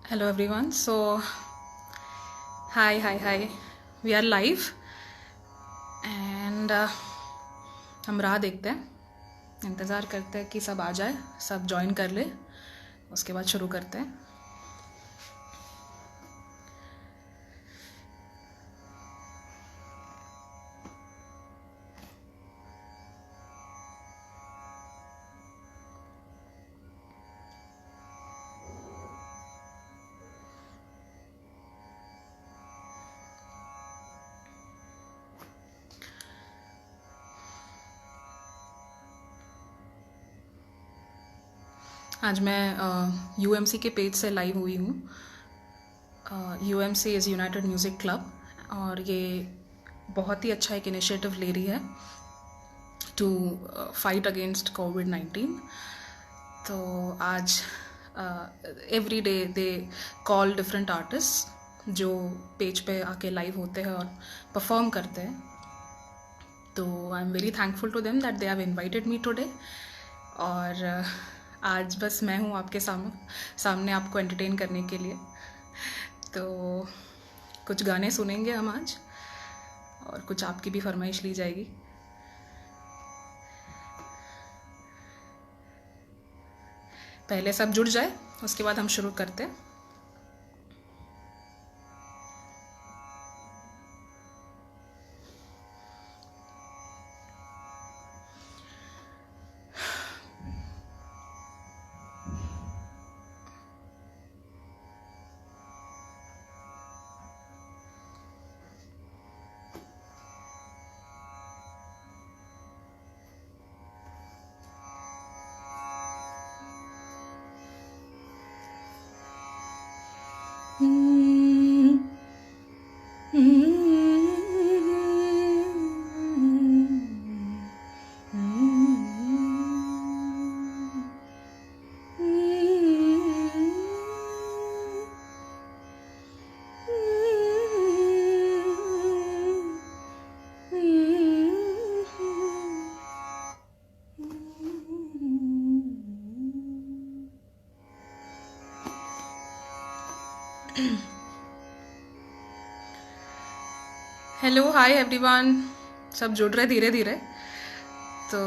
Hello everyone. So, hi. We are live and हम राह देखते हैं, इंतज़ार करते हैं कि सब आ जाए, सब ज्वाइन कर ले, उसके बाद शुरू करते हैं. आज मैं यूएमसी के पेज से लाइव हुई हूँ. UMC is United Music club और ये बहुत ही अच्छा एक इनिशिएटिव ले रही है टू फाइट अगेंस्ट कोविड-19. तो आज every day they call different artist जो पेज पे आके लाइव होते हैं और परफॉर्म करते हैं. तो I am very thankful to them that they have invited me today. और आज बस मैं हूँ आपके सामने आपको एंटरटेन करने के लिए. तो कुछ गाने सुनेंगे हम आज और कुछ आपकी भी फरमाइश ली जाएगी. पहले सब जुड़ जाए, उसके बाद हम शुरू करते हैं. Hello, hi everyone. सब जुड़ रहे धीरे धीरे, तो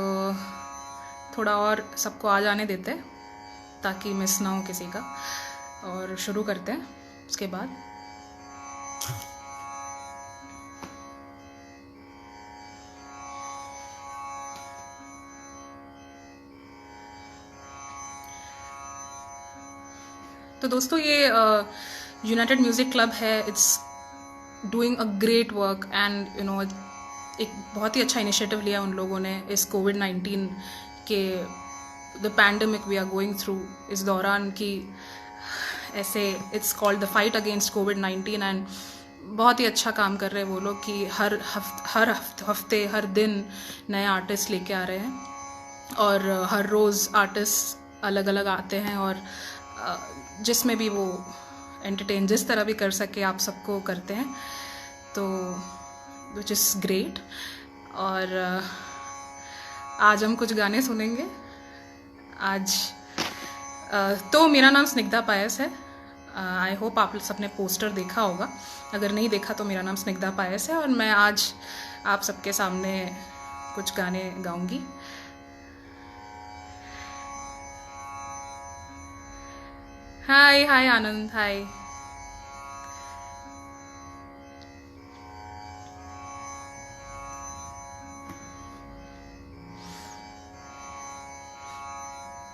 थोड़ा और सबको आ जाने देते हैं ताकि मिस ना हो किसी का. और शुरू करते हैं उसके बाद. तो दोस्तों, ये यूनाइटेड म्यूज़िक क्लब है. It's doing a great work and एक बहुत ही अच्छा इनिशिएटिव लिया उन लोगों ने इस कोविड-19 के the pandemic we are going through इस दौरान की. ऐसे it's called the fight against कोविड-19 एंड बहुत ही अच्छा काम कर रहे हैं वो लोग कि हर हफ्ते हर दिन नए आर्टिस्ट लेके आ रहे हैं और हर रोज़ आर्टिस्ट अलग अलग आते हैं और जिसमें भी वो एंटरटेन जिस तरह भी कर सके आप सबको करते हैं. तो विच इज़ ग्रेट. और आज हम कुछ गाने सुनेंगे. आज तो मेरा नाम स्निग्धा पायस है. आई होप आप सबने पोस्टर देखा होगा. अगर नहीं देखा तो मेरा नाम स्निग्धा पायस है और मैं आज आप सबके सामने कुछ गाने गाऊंगी. हाय आनंद, हाय.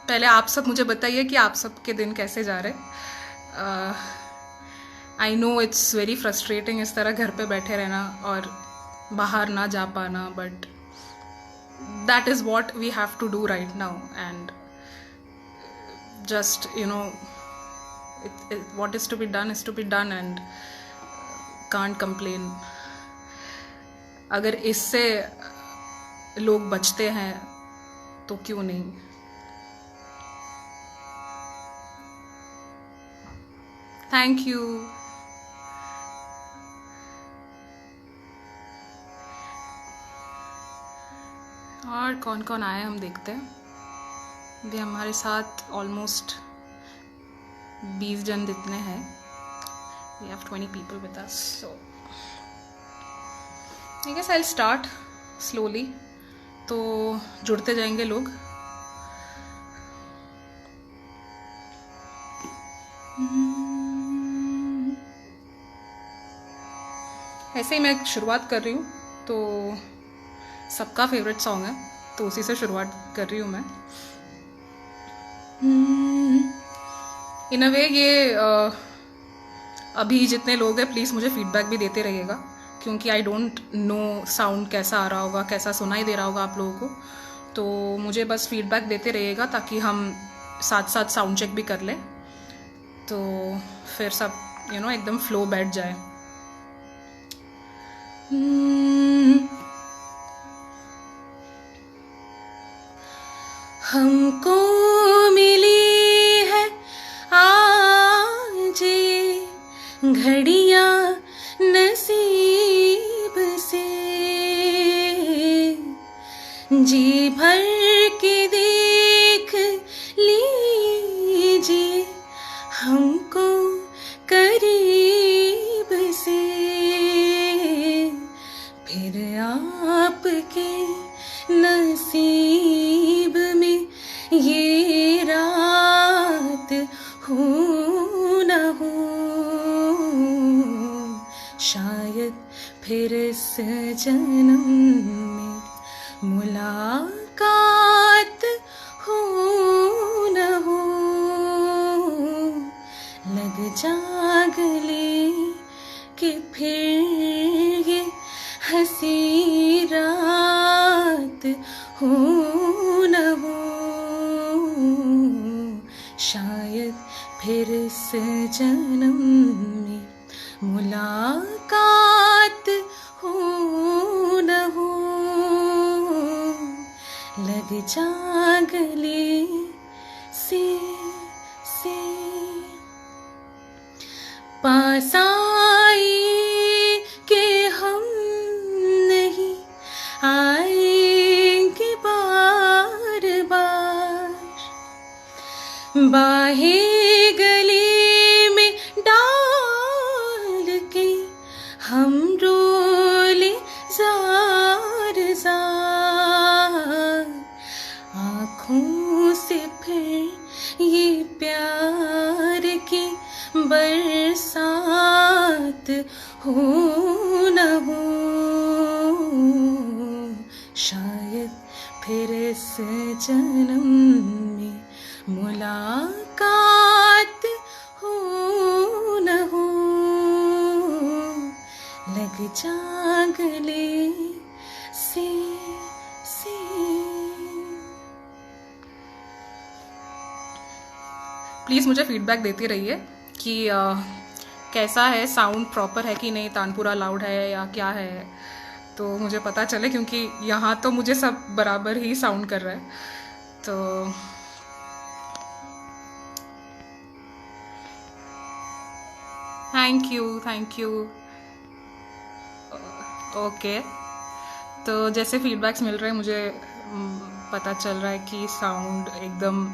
पहले आप सब मुझे बताइए कि आप सबके दिन कैसे जा रहे. I know it's very frustrating इस तरह घर पे बैठे रहना और बाहर ना जा पाना, but that is what we have to do right now and just what is to be done is to be done and can't complain. अगर इससे लोग बचते हैं तो क्यों नहीं. Thank you. और कौन कौन आए हम देखते हैं. भी हमारे साथ ऑलमोस्ट 20 जन जितने हैं. We have 20 people with us, so I guess I'll start slowly. तो जुड़ते जाएंगे लोग. ऐसे ही मैं शुरुआत कर रही हूँ, तो सबका फेवरेट सॉन्ग है, तो उसी से शुरुआत कर रही हूँ मैं. इन अ वे ये अभी जितने लोग हैं प्लीज़ मुझे फीडबैक भी देते रहिएगा, क्योंकि आई डोंट नो साउंड कैसा आ रहा होगा, कैसा सुनाई दे रहा होगा आप लोगों को. तो मुझे बस फीडबैक देते रहिएगा ताकि हम साथ साथ साउंड चेक भी कर लें, तो फिर सब एकदम फ्लो बैठ जाए. हमको मिली है आज ये घड़ियां नसीब से, जी भर के देख लीजिए हमको करीब से, फिर आपके नसीब में ये रात हो न हो, शायद फिर इस जन्म में मुलाकात हो न हो. लग जा गले कि फिर ये हंसी रात हो न हो, शायद फिर इस जन्म में मुलाकात हो न हो. लग जा गले से पास आए कि हम नहीं आएंगे बार बार, बाहें गले में डाल के हम रोले जार जार, आँखों से फिर ये प्यार की बरसात हो न हो, शायद फिर इस जन्म में मुलाकात हो न हो. लग जा गले से. प्लीज़ मुझे फीडबैक देती रहिए कि कैसा है, साउंड प्रॉपर है कि नहीं, तानपुरा लाउड है या क्या है, तो मुझे पता चले, क्योंकि यहाँ तो मुझे सब बराबर ही साउंड कर रहा है. तो थैंक यू. ओके, तो जैसे फीडबैक्स मिल रहे हैं मुझे पता चल रहा है कि साउंड एकदम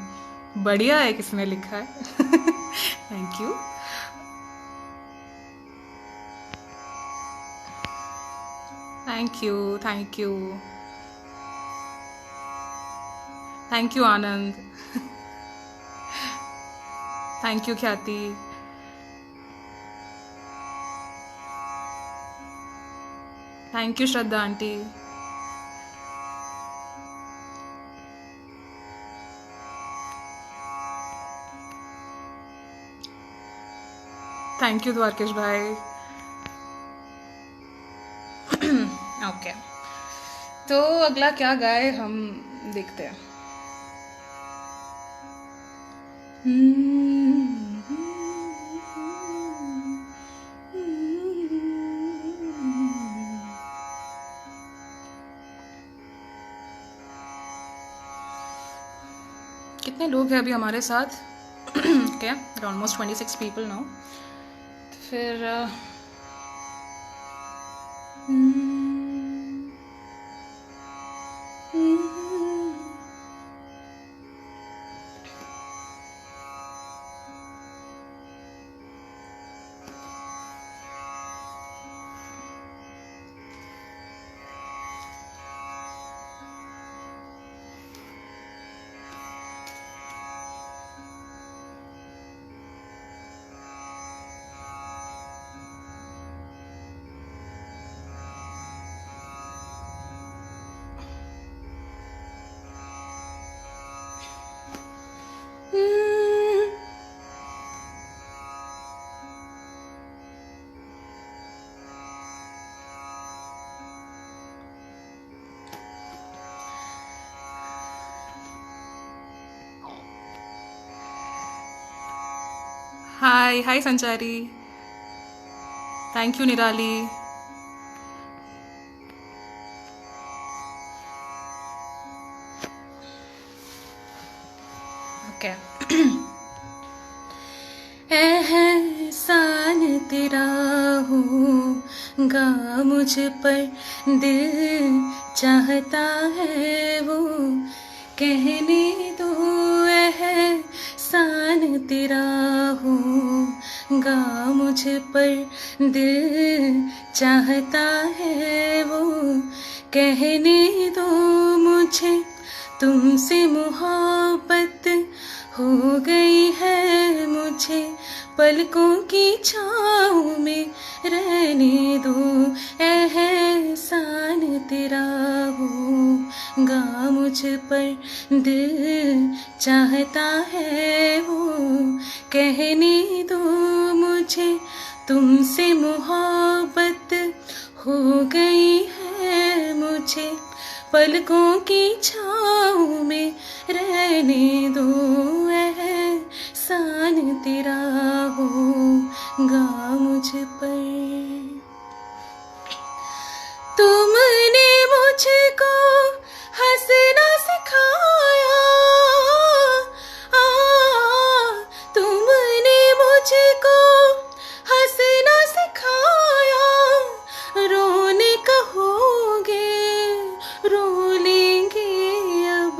बढ़िया है. किसने लिखा है? Thank you. Thank you Anand. Thank you Khyati. Thank you Shraddha aunty. Thank you Dwarkesh भाई. ओके, तो अगला क्या गाए हम देखते हैं. कितने लोग हैं अभी हमारे साथ? क्या ऑलमोस्ट 26 पीपल नाउ. फिर हाय हाय संचारी, थैंक यू निराली। ओके एहसान तेरा होगा मुझ पर, दिल चाहता है वो कहने दो। एहसान तेरा होगा मुझ पर, दिल चाहता है वो कहने दो मुझे। तुमसे मोहब्बत हो गई है मुझे, पलकों की छाँव में रहने दो। एहसान तेरा होगा मुझ पर, दिल चाहता है वो कहने दो मुझे। तुमसे मोहब्बत हो गई है मुझे, पलकों की छाँव में रहने दो। एहसान तेरा होगा मुझ पर। तुमने मुझको हंसना सिखाया, तुमने मुझको हंसना सिखाया। रोने कहोगे रो लेंगे अब,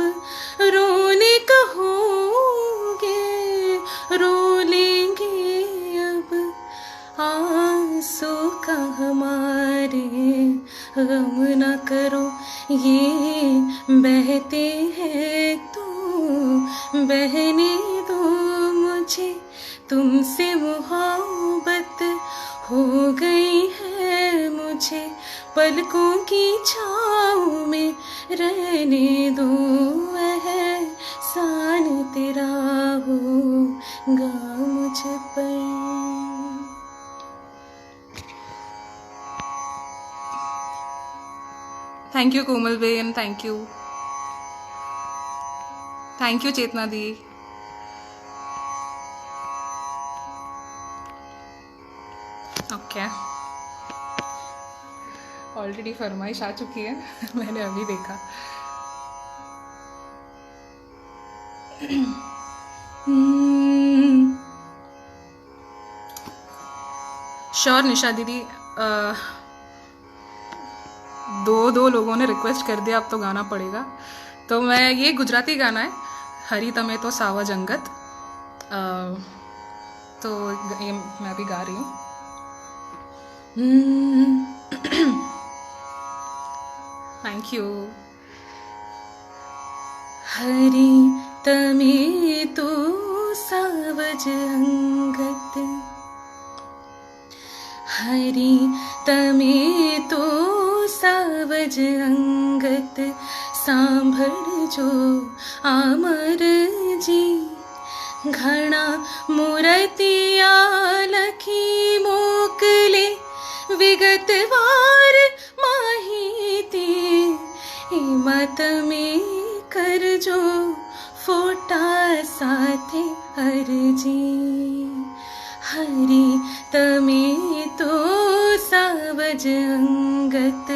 रोने कहोगे रो लेंगे अब। आंसू का हमारे गम न करो, ये बहते हैं तो बहने दो मुझे। तुमसे मोहब्बत हो गई है मुझे, पलकों की छाँव में रहने दो। एहसान तेरा होगा मुझ पर। Thank you Komal ben, thank you Chetna di. Okay already फरमाइश आ चुकी है मैंने अभी देखा। श्योर निशा दीदी, दो लोगों ने रिक्वेस्ट कर दिया, अब तो गाना पड़ेगा। तो मैं, ये गुजराती गाना है, हरी तमे तो सावा जंगत, तो ये मैं अभी गा रही हूँ। Thank you. हरी तमे तो सावज अंगत, हरी तमे तो सावज अंगत। सांभर जो आमर जी, घना मूर्तिया लखी मोकले। विगत वार माहिती हिम्मत में कर जो, फोटा साथे अर्जी। हरी तमे तो सावज अंगत,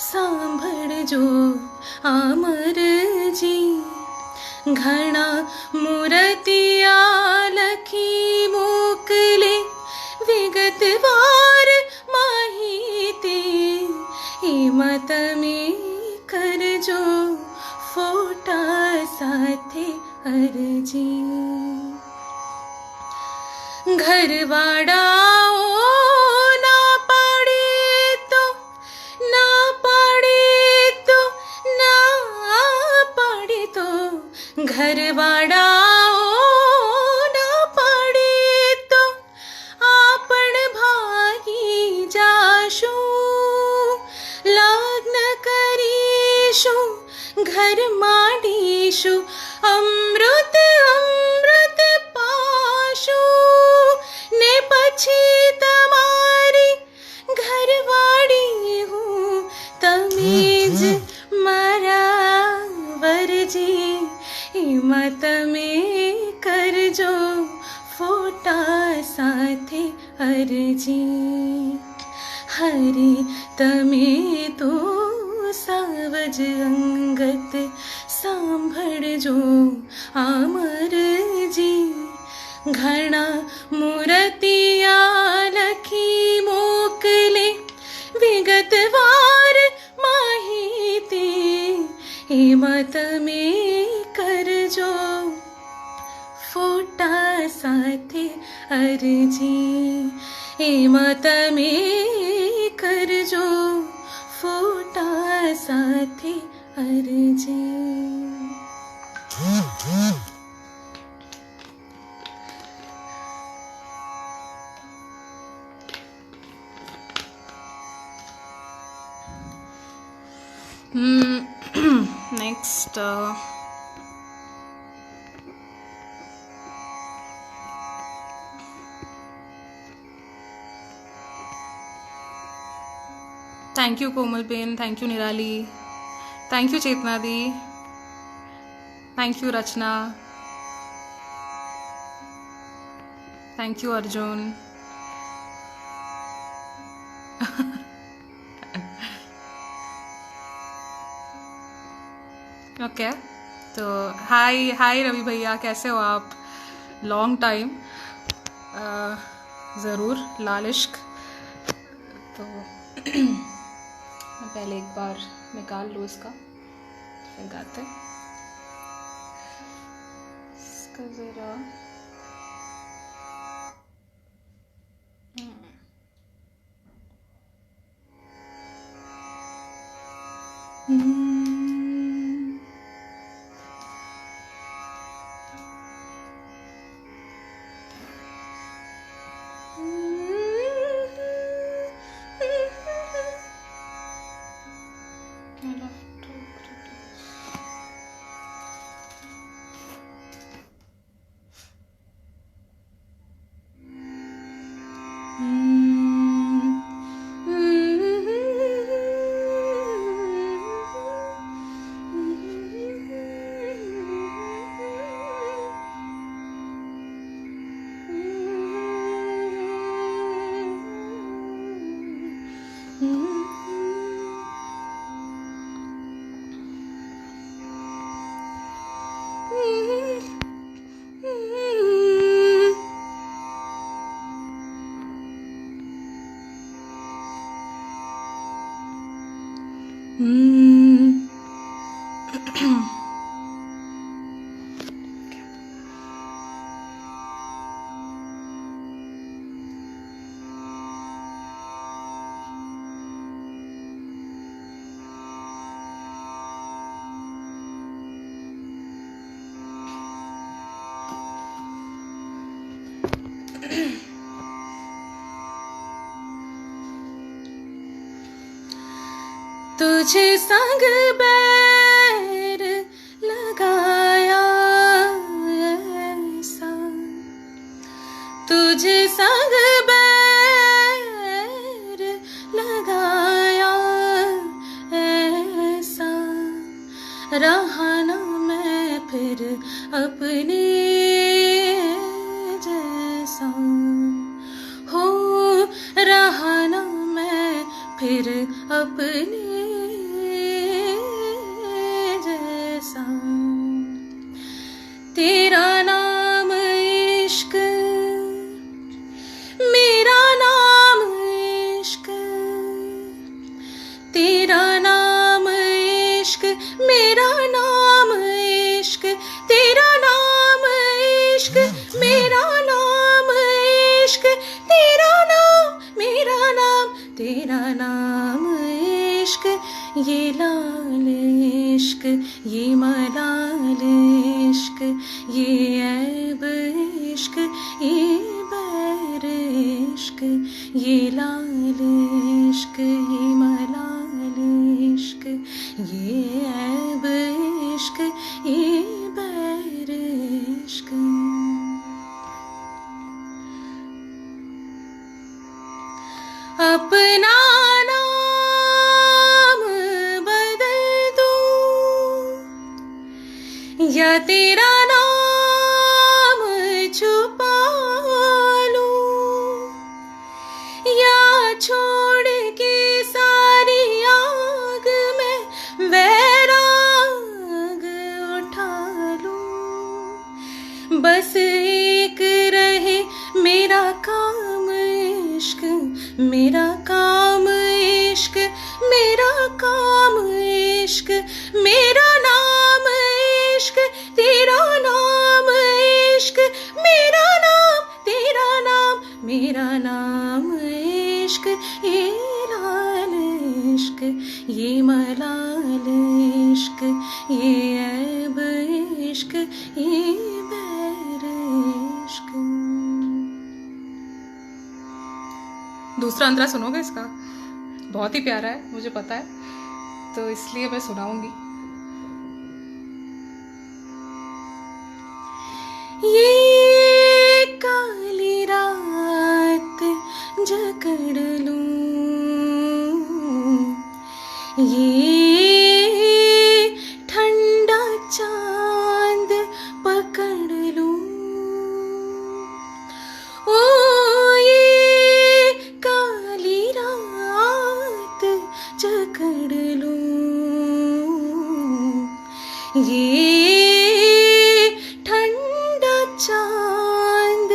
सांभर जो आमर जी। घना मूर्तिया लखी मोकले, विगत वार माहिती हिम्मत में कर जो, फोटा साथे अर्जी। घरवाड़ाओ ना पाड़े तो, ना पाड़े तो, ना पाड़े तो। घरवाड़ाओ ना पाड़े तो, आपण भागी जाशु। लग्न करीशु घर माडीशु, अमृत अमृत पाशु। ने પછી તમારી ઘરવાળી હું, તમે જ મારા વરજી। हिम्मत में करजो, फोटा અરજી હરી તમે તો સાવજ અંગત સાંભળજો અમરજી ઘણા મૂર્તિયા લખી મોકલે વિગતવાર માહિતી એમાં તમે કરજો ફોટા સાથે અરજી એમાં તમે કરજો ફોટા સાથે અરજી. Next, thank you Komal Pain, thank you Nirali, thank you Chetna Di, thank you Rachna, thank you Arjun. Okay तो हाय रवि भैया, कैसे हो आप? Long time. ज़रूर लाल इश्क. तो मैं पहले एक बार निकाल लूँ इसका, फिर गाते हैं इसका ज़रा. तुझे संग बैर लगाया ऐसा, तुझे संग बैर लगाया ऐसा, रहा ना मैं फिर अपने जैसा हो, रहा ना मैं फिर अपने तेरा नाम इश्क, मेरा नाम इश्क, तेरा नाम इश्क, मेरा नाम इश्क, तेरा नाम इश्क, मेरा नाम इश्क, तेरा नाम मेरा नाम, तेरा नाम इश्क, ये लाल इश्क, ये मलाल इश्क, ये ऐब इश्क, ये बैर इश्क, ये लाल इश्क, ये मलाल इश्क, ये ऐब इश्क, ये बैर इश्क. अपना नाम बदल दूं या तेरा नाम छुपा लूं, काम इश्क, मेरा नाम इश्क, तेरा नाम इश्क, मेरा नाम, तेरा नाम, मेरा नाम इश्क, ये लाल इश्क, ये मलाल इश्क, ये ऐब इश्क, ये बैर इश्क। दूसरा अंतरा सुनोगे इसका? बहुत ही प्यारा है, मुझे पता है, तो इसलिए मैं सुनाऊंगी। ये काली रात जकड़ लूं, ये ठंडा चांद पकड़ लूं, ओ ये काली रात जकड़ लूं, ये ठंडा चांद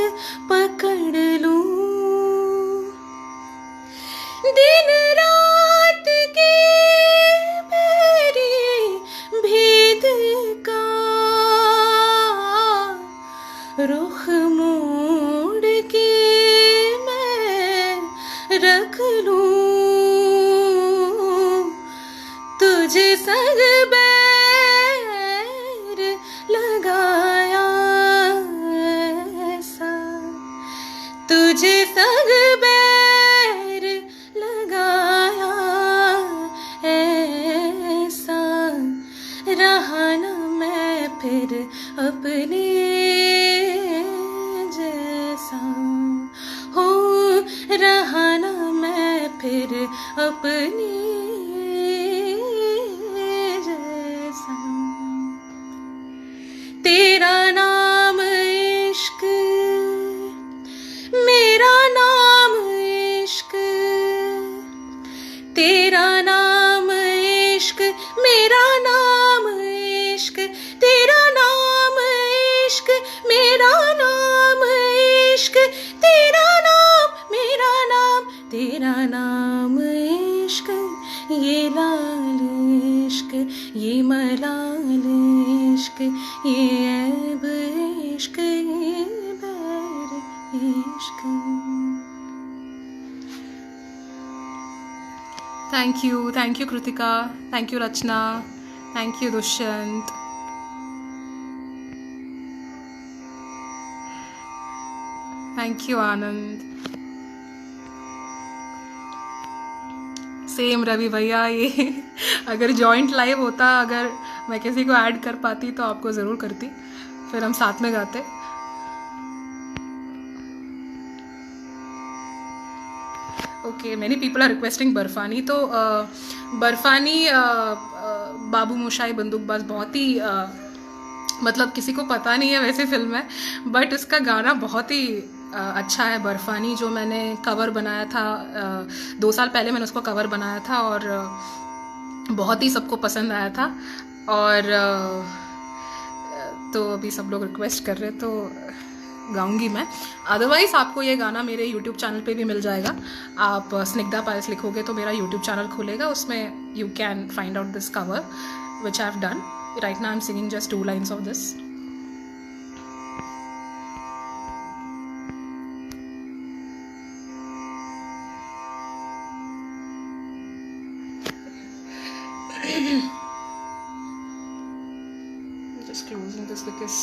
पकड़ लूं, दिन रात के मेरे भेद का रुख मोड़ के मैं रख लूं, तुझे संग बैर लगाया ऐसा, तुझे संग बैर लगाया ऐसा, रहा न मैं फिर अपने जैसा, हो रहा न मैं फिर अपने जैसा। तेरा नाम इश्क, मेरा नाम इश्क, तेरा नाम इश्क, मेरा नाम इश्क, तेरा नाम इश्क, मेरा नाम इश्क, तेरा नाम, मेरा नाम, तेरा नाम इश्क, ये लाल इश्क, ये मलाल इश्क, ये ऐब इश्क, ये बैर इश्क। Thank you Kritika, thank you Rachna, thank you Dushyant. Thank you Anand. Same Ravi भैया, ये अगर जॉइंट लाइव होता, अगर मैं किसी को ऐड कर पाती तो आपको ज़रूर करती, फिर हम साथ में गाते। Okay, many people are requesting Barfani, तो बर्फानी बाबू मोशाई बंदूकबाज बहुत ही मतलब किसी को पता नहीं है वैसे फिल्म है, बट इसका गाना बहुत ही अच्छा है। बर्फानी जो मैंने कवर बनाया था 2 साल पहले, मैंने उसको कवर बनाया था और बहुत ही सबको पसंद आया था, और तो अभी सब लोग रिक्वेस्ट कर रहे तो गाऊंगी मैं। अदरवाइज आपको ये गाना मेरे यूट्यूब चैनल पे भी मिल जाएगा। आप स्निग्धा पायस लिखोगे तो मेरा यूट्यूब चैनल खुलेगा, उसमें you can find out this cover which I have done. Right now I am singing just 2 lines of this. Just closing this because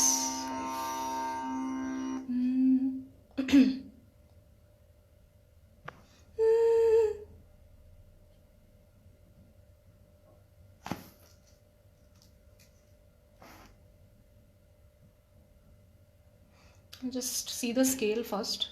just see the scale first.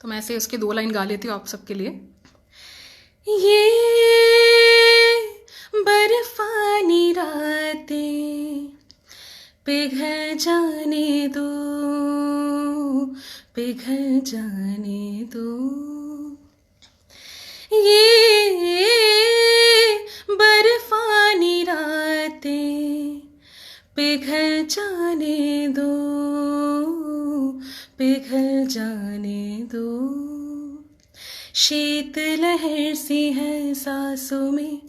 तो मैं ऐसे उसके 2 लाइन गा लेती हूँ आप सबके लिए। ये बर्फानी रातें पिघल जाने दो, पिघल जाने दो, ये बर्फानी रातें पिघल जाने दो, पिघल जाने दो। शीत लहर सी है सांसों में,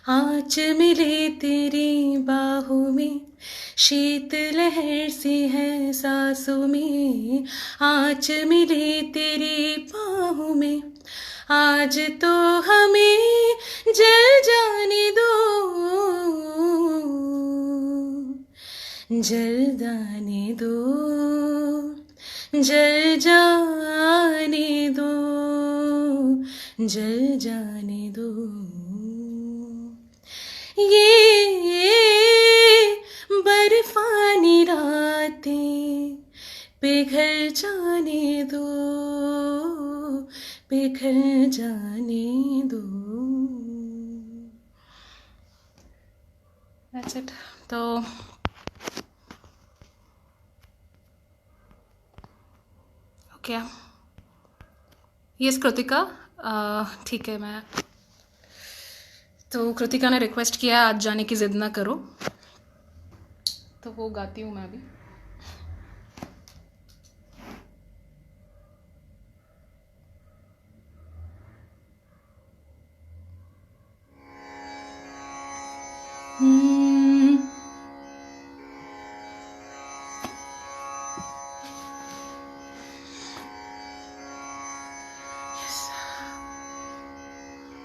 आँच मिले तेरी बाहों में। शीत लहर सी है सांसों में, आँच मिले तेरी बाहों में। आज तो हमें जल जाने दो, जल जाने दो, जल जाने दो, जल जाने दो। ये बर्फानी रातें पिघल जाने दो, पिघल जाने दो। That's it. तो ओके, यस कृतिका, ठीक है। मैं तो कृतिका ने रिक्वेस्ट किया आज जाने की ज़िद ना करो, तो वो गाती हूँ मैं अभी।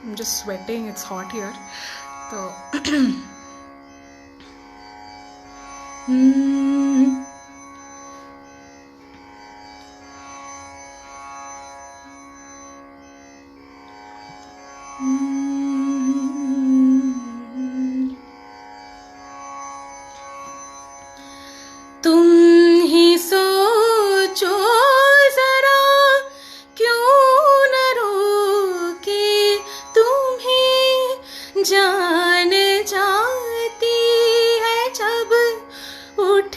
I'm just sweating, it's hot here. तो तुम ही सोचो जरा, क्यों न रोके तुम्हें जान जाती है जब उठ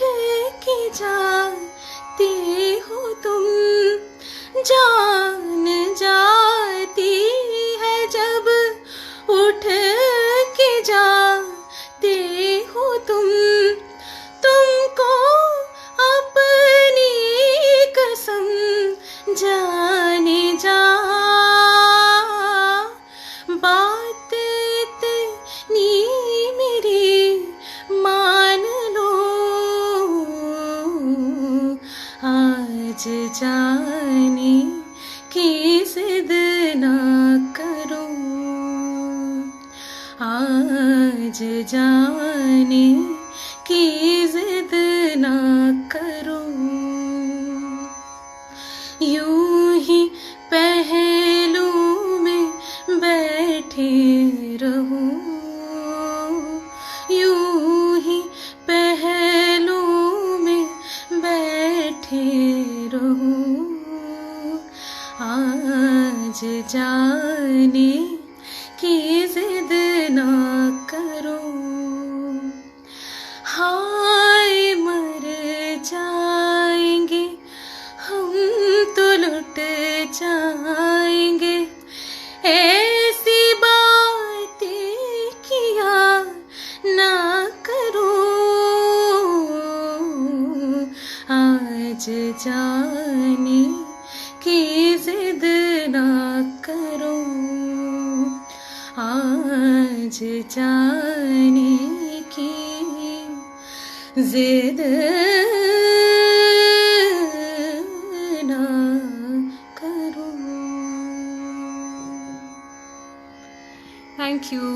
के जाती हो तुम। जान जाती है जब उठ के जाते हो तुम। तुमको अपनी कसम जाने जा, बात इतनी मेरी मान लो। आज जाने की जिद ना करो, आज जाने की जिद ना करो। यूं ही पहलू में बैठे रहो, यूं ही पहलू में बैठे रहो। आज जाने की जिद ना करो। हाय मर जाएंगे हम तो लुट जाएंगे, ऐसी बातें किया ना करो। आज जाने की जिद ना करो, आज जाने की जिद ना करो। Thank you.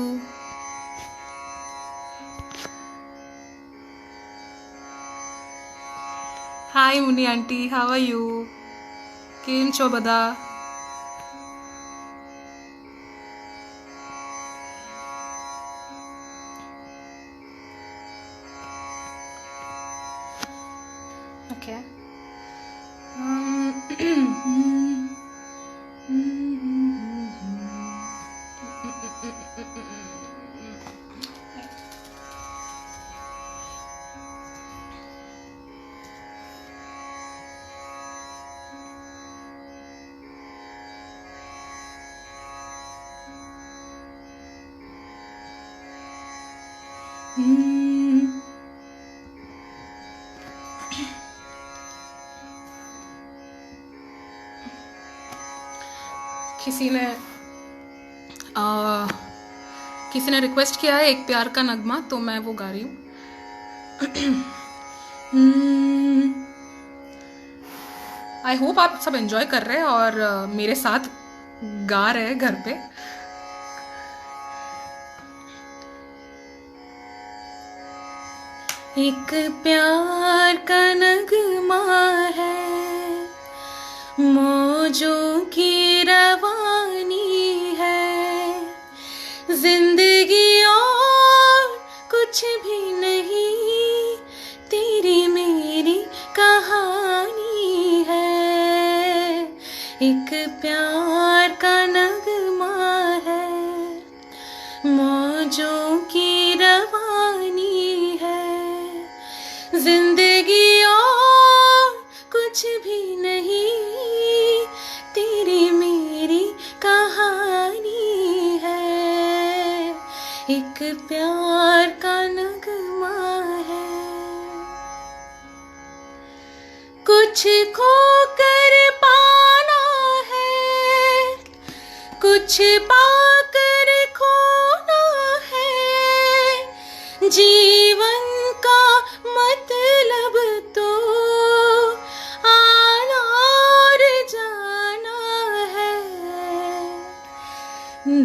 Hi Muni aunty, how are you? केम छो बदा? Okay. किसी ने रिक्वेस्ट किया है एक प्यार का नगमा, तो मैं वो गा रही हूँ। आई होप आप सब एंजॉय कर रहे हैं और मेरे साथ गा रहे हैं घर पे। एक प्यार का नगमा है, मौजों की रवानी है, जिंदगी और कुछ भी नहीं, तेरी मेरी कहानी है। एक प्यार का नगमा है, मौजों की रवानी है, जिंदगी और कुछ भी नहीं, तेरी मेरी कहानी है। एक प्यार का नगमा है। कुछ खो कर पाना है, कुछ पाकर खोना है, जीवन का मतलब तो आना और जाना है।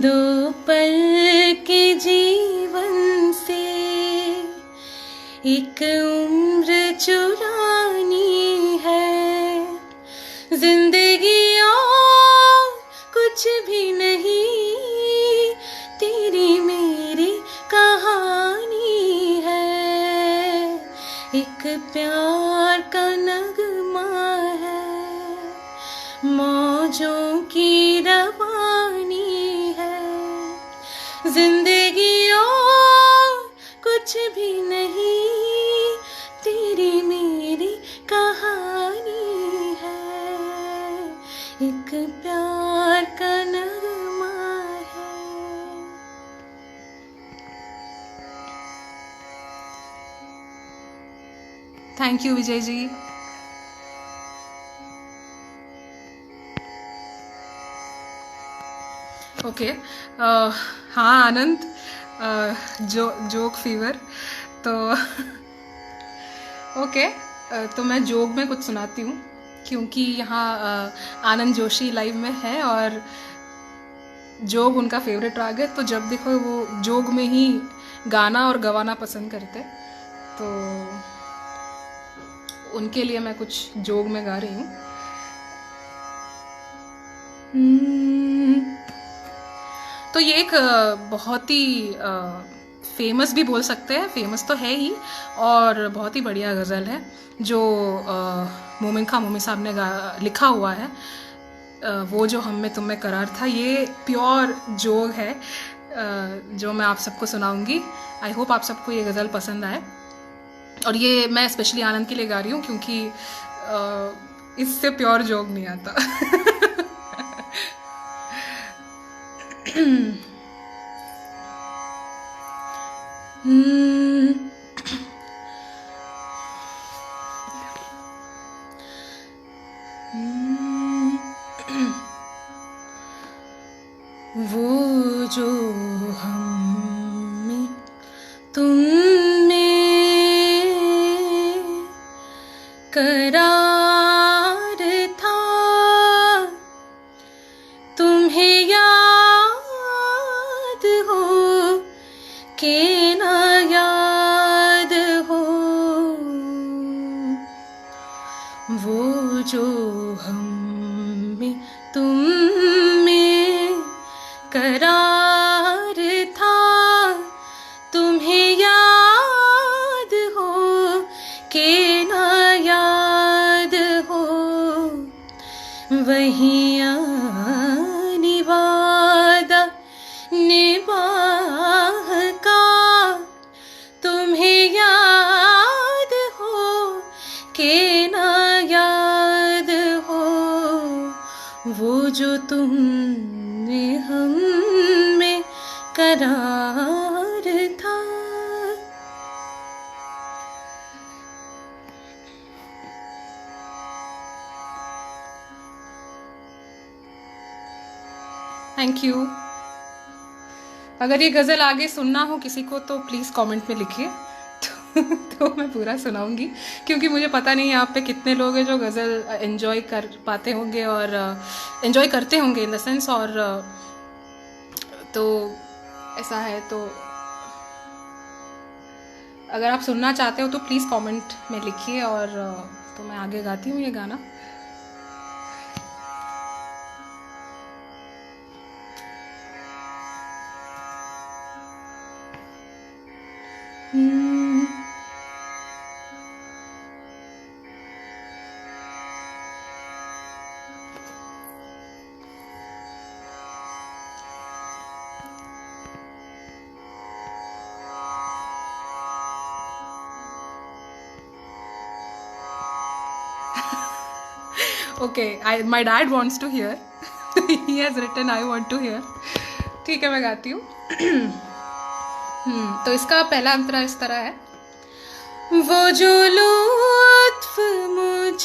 दो पल के जीवन से एक उम्र चुरानी है, जिंदगी और कुछ भी नहीं, तेरी मेरी कहानी है। एक प्यार का नगमा है, मौजों की रवानी है, जिंदगी और कुछ भी नहीं, तेरी मेरी कहानी है। एक प्यार का नगमा है। Thank you Vijay ji. Okay, हाँ आनंद, जोक फीवर। तो ओके, तो मैं जोग में कुछ सुनाती हूँ, क्योंकि यहाँ आनंद जोशी लाइव में है और जोग उनका फेवरेट राग है, तो जब देखो वो जोग में ही गाना और गवाना पसंद करते, तो उनके लिए मैं कुछ जोग में गा रही हूँ। तो ये एक बहुत ही फेमस भी बोल सकते हैं, फेमस तो है ही, और बहुत ही बढ़िया गज़ल है जो मोमिन खां मोमी साहब ने लिखा हुआ है। वो जो हम में तुम में करार था, ये प्योर जोग है जो मैं आप सबको सुनाऊंगी। आई होप आप सबको ये गज़ल पसंद आए, और ये मैं स्पेशली आनंद के लिए गा रही हूँ क्योंकि इससे प्योर जोग नहीं आता। वो जो हम में तुम में करार था, तुम्हें याद हो के ना याद हो। वो जो हम में तुम में करार था, तुम्हें याद हो के ना याद हो, वही वो जो तुमने हम में करार था। Thank you. अगर ये गज़ल आगे सुनना हो किसी को तो प्लीज़ कमेंट में लिखिए तो मैं पूरा सुनाऊंगी, क्योंकि मुझे पता नहीं यहाँ पे कितने लोग हैं जो गज़ल एंजॉय कर पाते होंगे और एंजॉय करते होंगे इन द सेंस। और तो ऐसा है, तो अगर आप सुनना चाहते हो तो प्लीज़ कमेंट में लिखिए और तो मैं आगे गाती हूँ ये गाना। Okay, my dad wants to hear. He has written I want to hear. ठीक है, मैं गाती हूँ। तो इसका पहला अंतरा इस तरह है। वो जो लुत्फ मुझ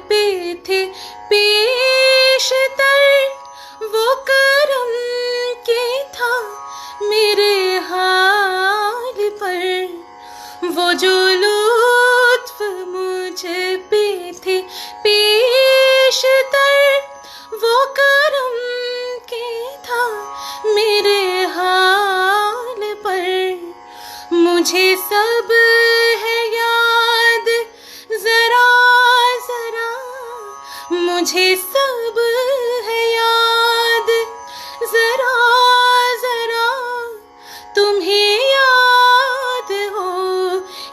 पे थे पेशतर, वो करम के था मेरे हाल पर। वो जो लुत्फ मुझ पे थे पेशतर, वो करम के था मेरे हाल पर। मुझे सब है याद जरा जरा, मुझे सब है याद जरा जरा। तुम्हें याद हो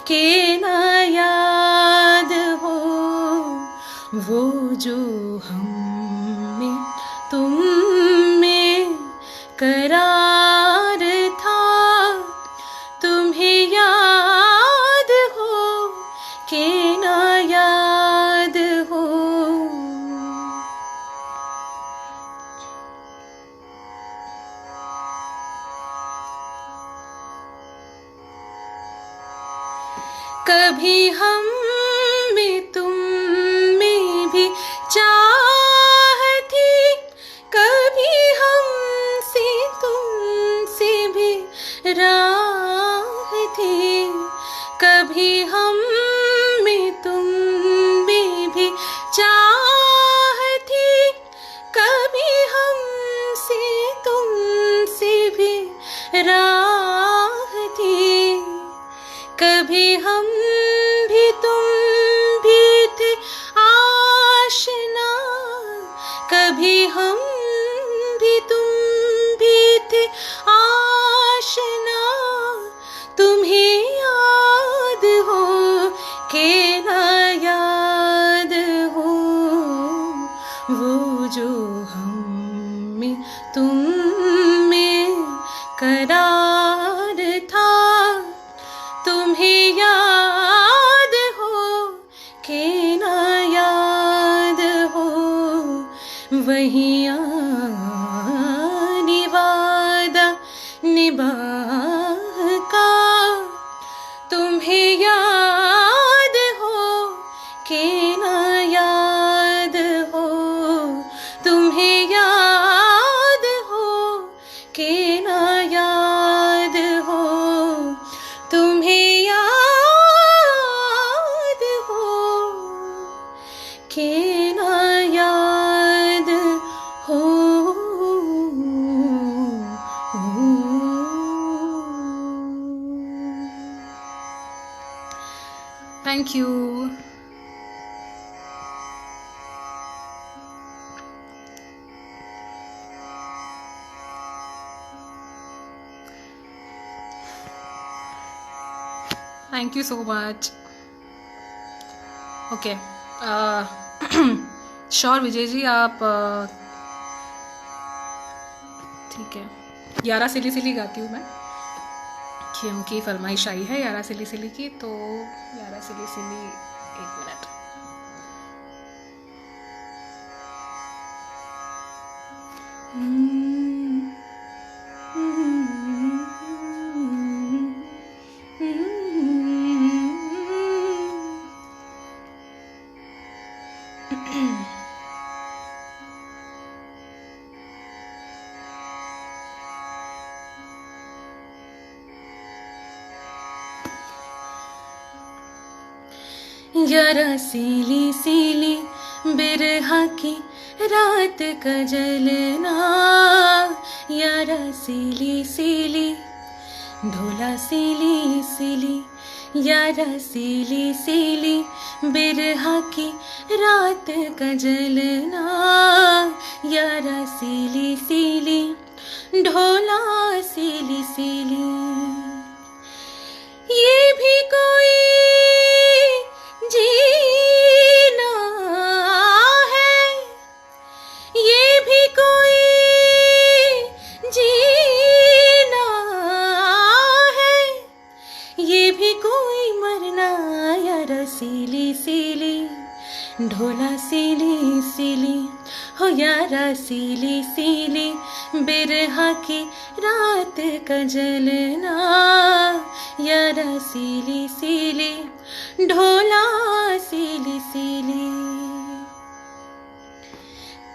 कि ना याद हो, वो जो हम में तुम में करार था। तुम्हें याद हो कि ना याद हो। कभी हम में तुम में भी चाह थी, कभी हमसे तुमसे भी राह थी। कभी हम में तुम में भी चाह थी, कभी हमसे तुमसे भी राह थी। कभी हम भी तुम भी थे आशना, कभी हम भी तुम भी थे आशना। तुम्हें याद हो कि ना याद हो, वो जो हम में तुम में करार था। तुम्हें याद हो कि ना याद हो, वही आने वादा निभाह का। तुम्हें याद हो कि ना याद हो, तुम्हें याद हो कि ना याद हो। तुम्हें याद हो कि ना याद हो। Thank you. Thank you so much. Okay, sure Vijay ji, आप ठीक है। यारा सिली सिली गाती हूँ मैं, क्योंकि फरमाइश आई है यारा सिली सिली की, तो यारा सिली सिली। एक मिनट। यारा सीली सीली बिरहा की रात का जलना, यारा सीली सीली ढोला सीली सीली, यारा सीली सीली बिरहा की रात का जलना, यारा सीली सीली ढोला सीली सीली। ये भी कोई जीना है, ये भी कोई जीना है, ये भी कोई मरना, यारा सीली सीली ढोला सीली सीली, हो यारा सीली सीली बिरहा की रात का जलना, यारा सीली सीली ढोला सीली सीली।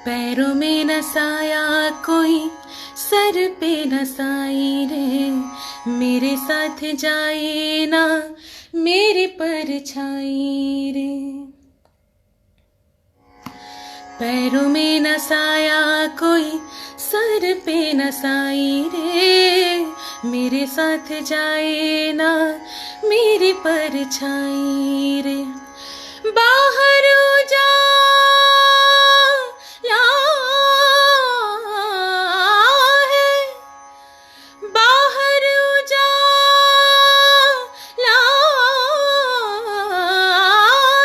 पैरों में न साया कोई, सर पे न साई रे, मेरे साथ जाए ना मेरी परछाई रे। पैरों में न साया कोई, सर पे न साई रे, मेरे साथ जाए ना मेरी परछाई रे। बाहर जा है, बाहर जा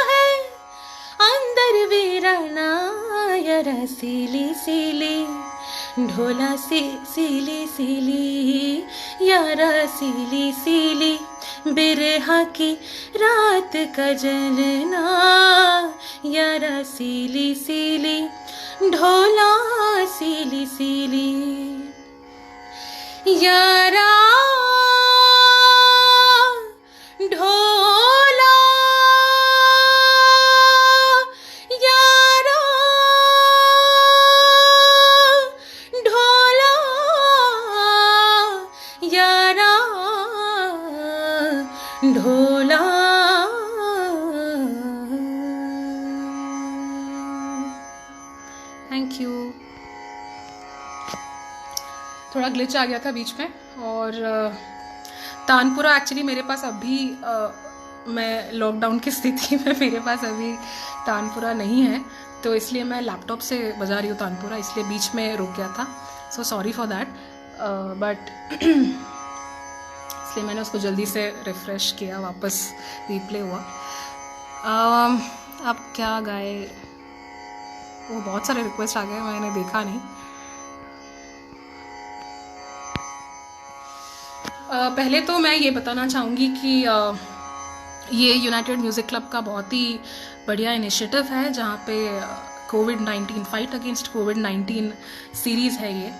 है, अंदर वीराना, यारा सीली सीली ढोला सीली सीली, यारा सीली सीली बिरहा की रात का जलना, यारा सीली सीली ढोला सीली सीली। यारा ढोला, यारा ढोला, यारा ढोला। Thank you. थोड़ा ग्लिच आ गया था बीच में। और तानपुरा एक्चुअली मेरे पास अभी मैं लॉकडाउन की स्थिति में मेरे पास अभी तानपुरा नहीं है, तो इसलिए मैं लैपटॉप से बजा रही हूँ तानपुरा, इसलिए बीच में रुक गया था। So sorry for that, but इसलिए मैंने उसको जल्दी से रिफ्रेश किया, वापस रीप्ले हुआ। अब क्या गाए, वो बहुत सारे रिक्वेस्ट आ गए, मैंने देखा नहीं। पहले तो मैं ये बताना चाहूँगी कि ये यूनाइटेड म्यूज़िक क्लब का बहुत ही बढ़िया इनिशिएटिव है, जहाँ पे कोविड-19 फाइट अगेंस्ट कोविड-19 सीरीज़ है ये,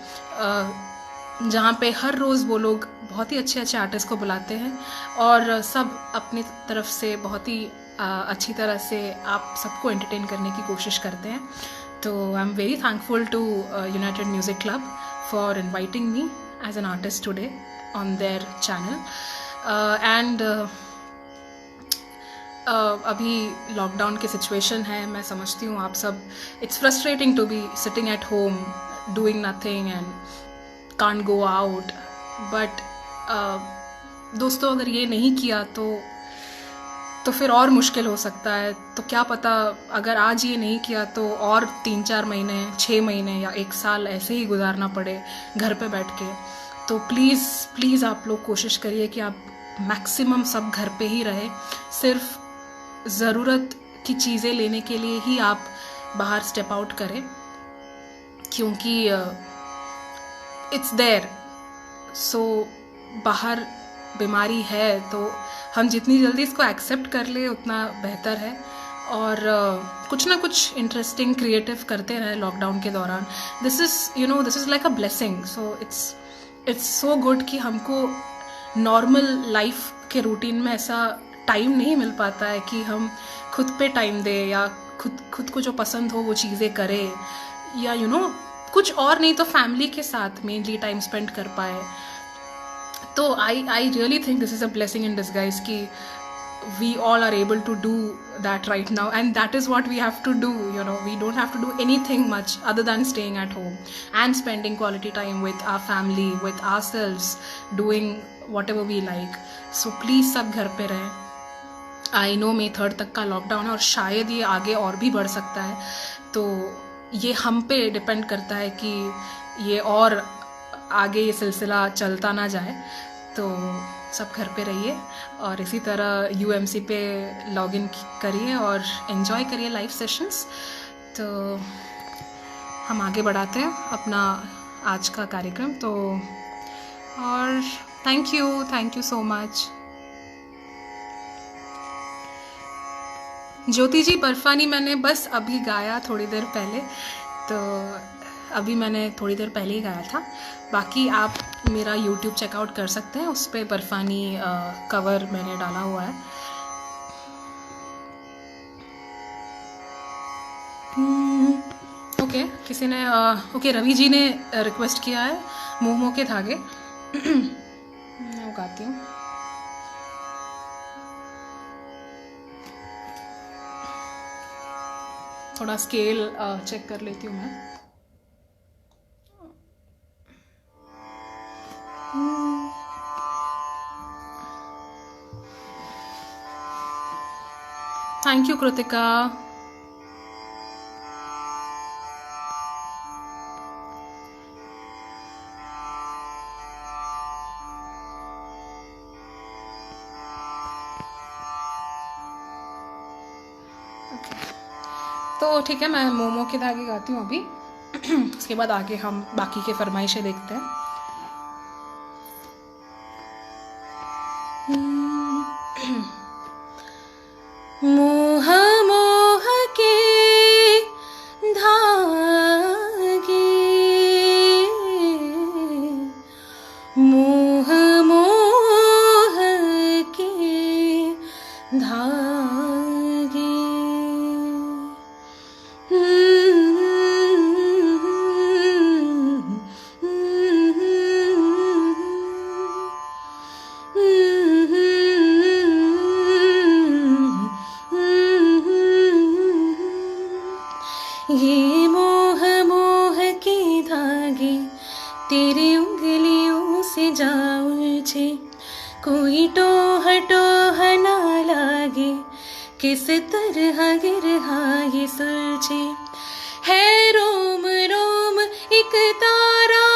जहाँ पे हर रोज़ वो लोग बहुत ही अच्छे अच्छे आर्टिस्ट को बुलाते हैं और सब अपनी तरफ से बहुत ही अच्छी तरह से आप सबको एंटरटेन करने की कोशिश करते हैं। तो I am very thankful to United Music Club for inviting me as an artist today on their channel and अभी लॉकडाउन की सिचुएशन है, मैं समझती हूँ आप सब, it's frustrating to be sitting at home doing nothing and can't go out, but दोस्तों अगर ये नहीं किया तो फिर और मुश्किल हो सकता है। तो क्या पता अगर आज ये नहीं किया तो और 3-4 महीने 6 महीने या 1 साल ऐसे ही गुजारना पड़े घर पे बैठ के। तो प्लीज़ आप लोग कोशिश करिए कि आप मैक्सिमम सब घर पे ही रहे, सिर्फ ज़रूरत की चीज़ें लेने के लिए ही आप बाहर स्टेप आउट करें, क्योंकि इट्स देयर। सो बाहर बीमारी है तो हम जितनी जल्दी इसको एक्सेप्ट कर ले उतना बेहतर है। और कुछ ना कुछ इंटरेस्टिंग क्रिएटिव करते रहे लॉकडाउन के दौरान. This is like a blessing. So it's so good कि हमको नॉर्मल लाइफ के रूटीन में ऐसा टाइम नहीं मिल पाता है कि हम खुद पे टाइम दें या खुद को जो पसंद हो वो चीज़ें करें, या कुछ और नहीं तो फैमिली के साथ मेनली टाइम स्पेंड कर पाए. तो I really think this is a blessing in disguise कि we all are able to do that right now, and that is what we have to do. We don't have to do anything much other than staying at home and spending quality time with our family, with ourselves, doing whatever we like. So please सब घर पे रहें. I know May 3rd तक का lockdown है और शायद ये आगे और भी बढ़ सकता है. तो ये हम पे डिपेंड करता है कि ये और आगे ये सिलसिला चलता ना जाए. तो सब घर पे रहिए और इसी तरह UMC पे लॉगिन करिए और एंजॉय करिए लाइव सेशंस. तो हम आगे बढ़ाते हैं अपना आज का कार्यक्रम. तो और थैंक यू सो मच. ज्योति जी बर्फानी मैंने बस अभी गाया थोड़ी देर पहले. तो अभी मैंने थोड़ी देर पहले ही गाया था. बाकी आप मेरा YouTube चेकआउट कर सकते हैं, उस पर बर्फानी कवर मैंने डाला हुआ है. ओके किसी ने ओके रवि जी ने रिक्वेस्ट किया है मोमो के धागे. मैं गाती हूँ. थोड़ा स्केल चेक कर लेती हूँ मैं. Thank you Kritika. तो ठीक है, मैं मोमो के धागे गाती हूँ अभी. उसके बाद आगे हम बाकी के फरमाइशें देखते हैं. मोह मोह के धागे, मोह मोह के धागे. ये मोह मोह के धागे तेरी उंगलियों से जा उलझे, कोई टोह टोह ना लागे, किस तरह गिरहा ये सुलझे. है रोम रोम एक तारा,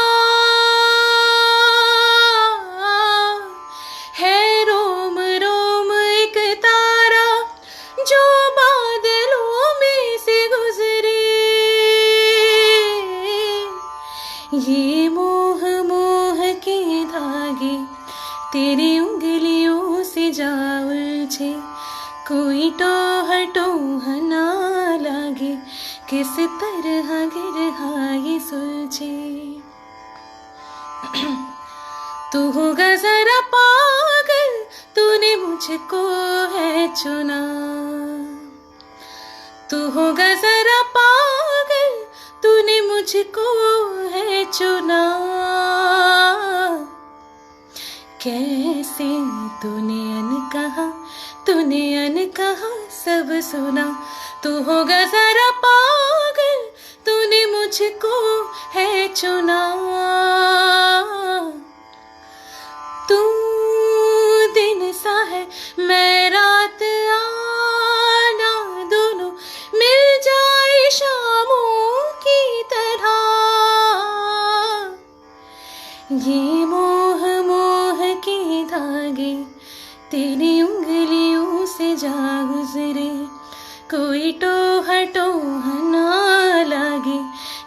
है रोम रोम एक तारा, जो बादलों में से गुजरे. ये मोह मोह के धागे तेरी उंगलियों से जा उलझे, कोई टोह टोह ना लागे, किस तरह गिरहा ये सुलझे. तू होगा जरा पागल, तूने मुझको है चुना. तू होगा जरा पागल, तूने मुझको है चुना. कैसे तूने अनकहा सब सुना. तू होगा जरा पागल, तूने मुझको है चुना. तू दिन सा है मैं रात आना, दोनों मिल जाए शामों की तरह. ये मोह मोह के धागे तेरी उंगलियों से जा गुजरे, कोई टोह टोह ना लागे,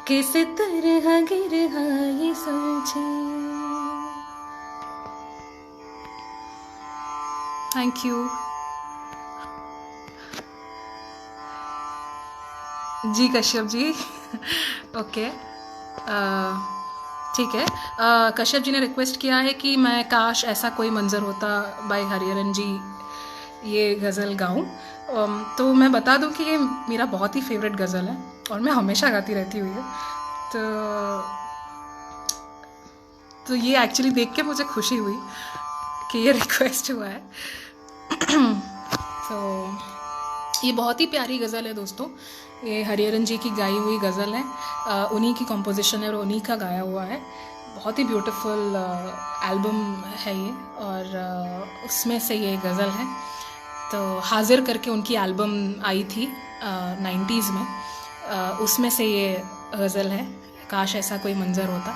किस तरह गिरहा ये सुलझे. Thank you. जी कश्यप जी। ओके, ठीक है। कश्यप जी ने रिक्वेस्ट किया है कि मैं काश ऐसा कोई मंज़र होता बाय हरिहरन जी ये गज़ल गाऊं। तो मैं बता दूं कि ये मेरा बहुत ही फेवरेट गज़ल है और मैं हमेशा गाती रहती हुई हूँ। तो ये एक्चुअली देख के मुझे खुशी हुई कि ये रिक्वेस्ट हुआ है। तो ये बहुत ही प्यारी गज़ल है दोस्तों। ये हरिहरन जी की गाई हुई गज़ल है, उन्हीं की कंपोजिशन है और उन्हीं का गाया हुआ है। बहुत ही ब्यूटीफुल एल्बम है ये, और उसमें से ये गज़ल है। तो हाजिर करके उनकी एल्बम आई थी 90s में, उसमें से ये गज़ल है, काश ऐसा कोई मंज़र होता।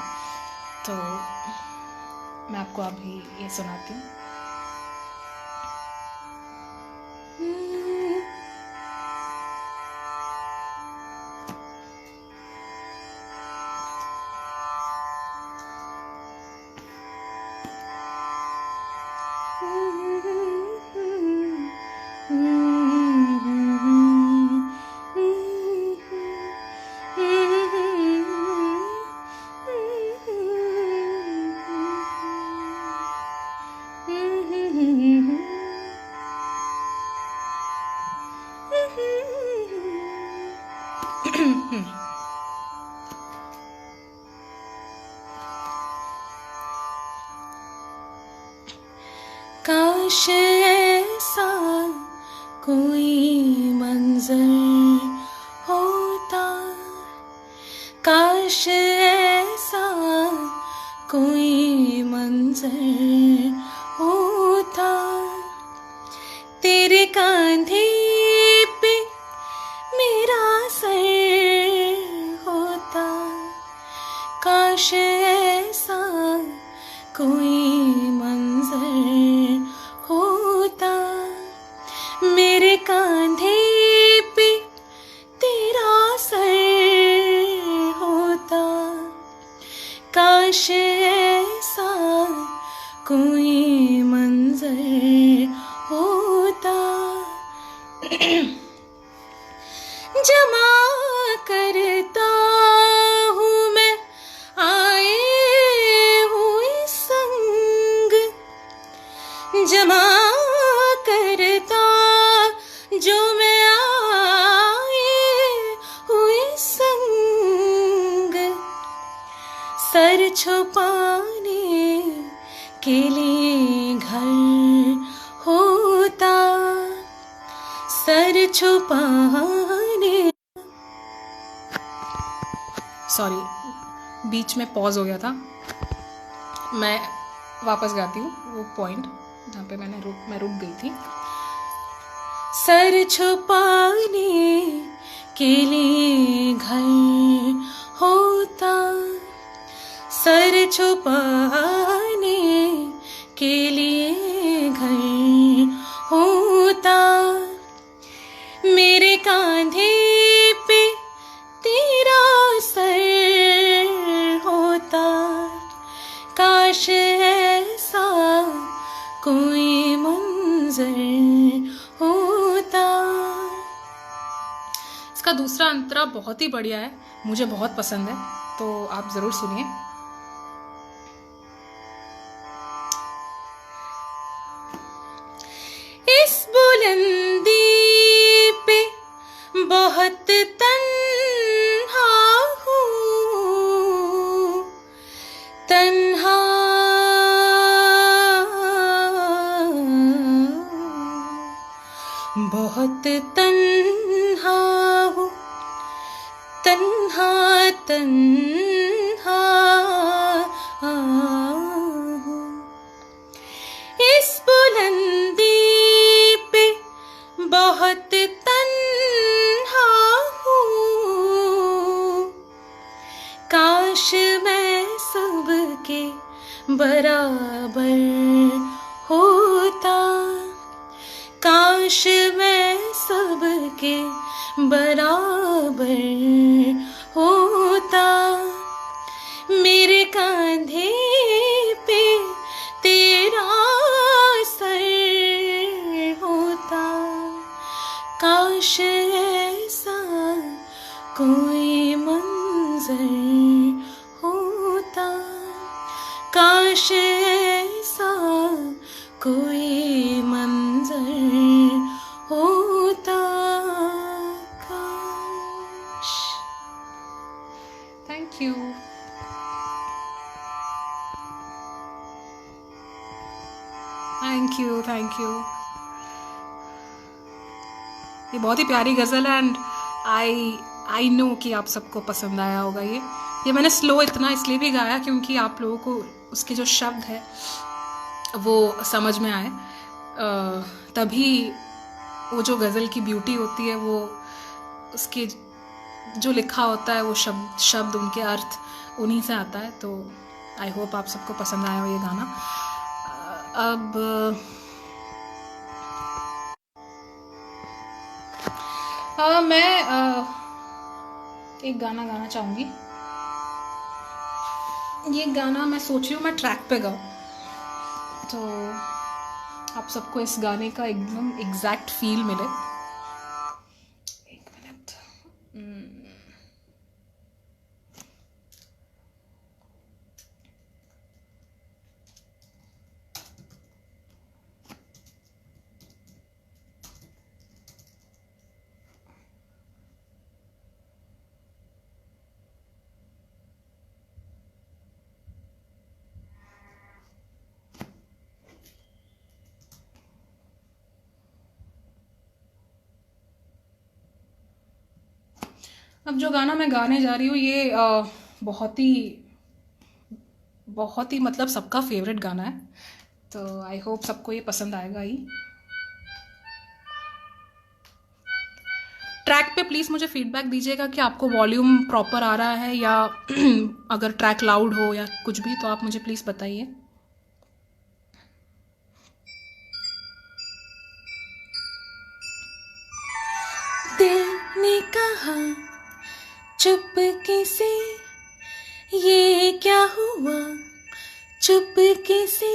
तो मैं आपको अभी ये सुनाती हूँ। काश ऐसा कोई मंजर होता, काश ऐसा कोई मंजर होता, तेरे कांधे पे मेरा सर होता, काश ऐसा कोई मंजर होता, मेरे कांधे पे तेरा सर होता, काश ऐसा कोई मंजर होता। जमा करता हूँ मैं आए हुए संग, जमा करता जो मैं आए हुए संग, सर छुपाने के लिए घर होता, सर छुपाने, सॉरी बीच में पॉज हो गया था, मैं वापस गाती हूँ वो पॉइंट जहाँ पे मैं रुक गई थी। सर छुपाने के लिए घर होता, सर छुपाने के लिए घर होता, मेरे कांधे पे तेरा सर होता, काश ऐसा कोई मंजर होता। इसका दूसरा अंतरा बहुत ही बढ़िया है, मुझे बहुत पसंद है, तो आप ज़रूर सुनिए। इस बुलंदी पे बहुत तन्हा हूँ, तन्हा बहुत तन्हा हूँ, तन्हा तन्हा हूँ, इस बुलंदी पे बहुत तन्हा हूँ, काश मैं सबके बराबर होता, काश मैं सबके बराबर होता, मेरे कांधे पे तेरा सर होता, काश ऐसा कोई मंजर होता, काश ऐसा कोई मंजर होता, काश। Thank you. Thank you, thank you. ये बहुत ही प्यारी गज़ल है एंड आई नो कि आप सबको पसंद आया होगा। ये मैंने स्लो इतना इसलिए भी गाया क्योंकि आप लोगों को उसके जो शब्द है वो समझ में आए, तभी वो जो गज़ल की ब्यूटी होती है वो उसके जो लिखा होता है वो शब्द उनके अर्थ उन्हीं से आता है। तो आई होप आप सबको पसंद आया हो ये गाना। अब मैं एक गाना गाना चाहूँगी। ये गाना मैं सोच रही हूँ मैं ट्रैक पे गाऊँ, तो आप सबको इस गाने का एकदम एग्जैक्ट फील मिले। एक मिनट। अब जो गाना मैं गाने जा रही हूँ ये बहुत ही मतलब सबका फेवरेट गाना है, तो आई होप सबको ये पसंद आएगा ही। ट्रैक पे प्लीज़ मुझे फीडबैक दीजिएगा कि आपको वॉल्यूम प्रॉपर आ रहा है या अगर ट्रैक लाउड हो या कुछ भी, तो आप मुझे प्लीज़ बताइए। दिल ने कहा चुपके से, ये क्या हुआ चुपके से,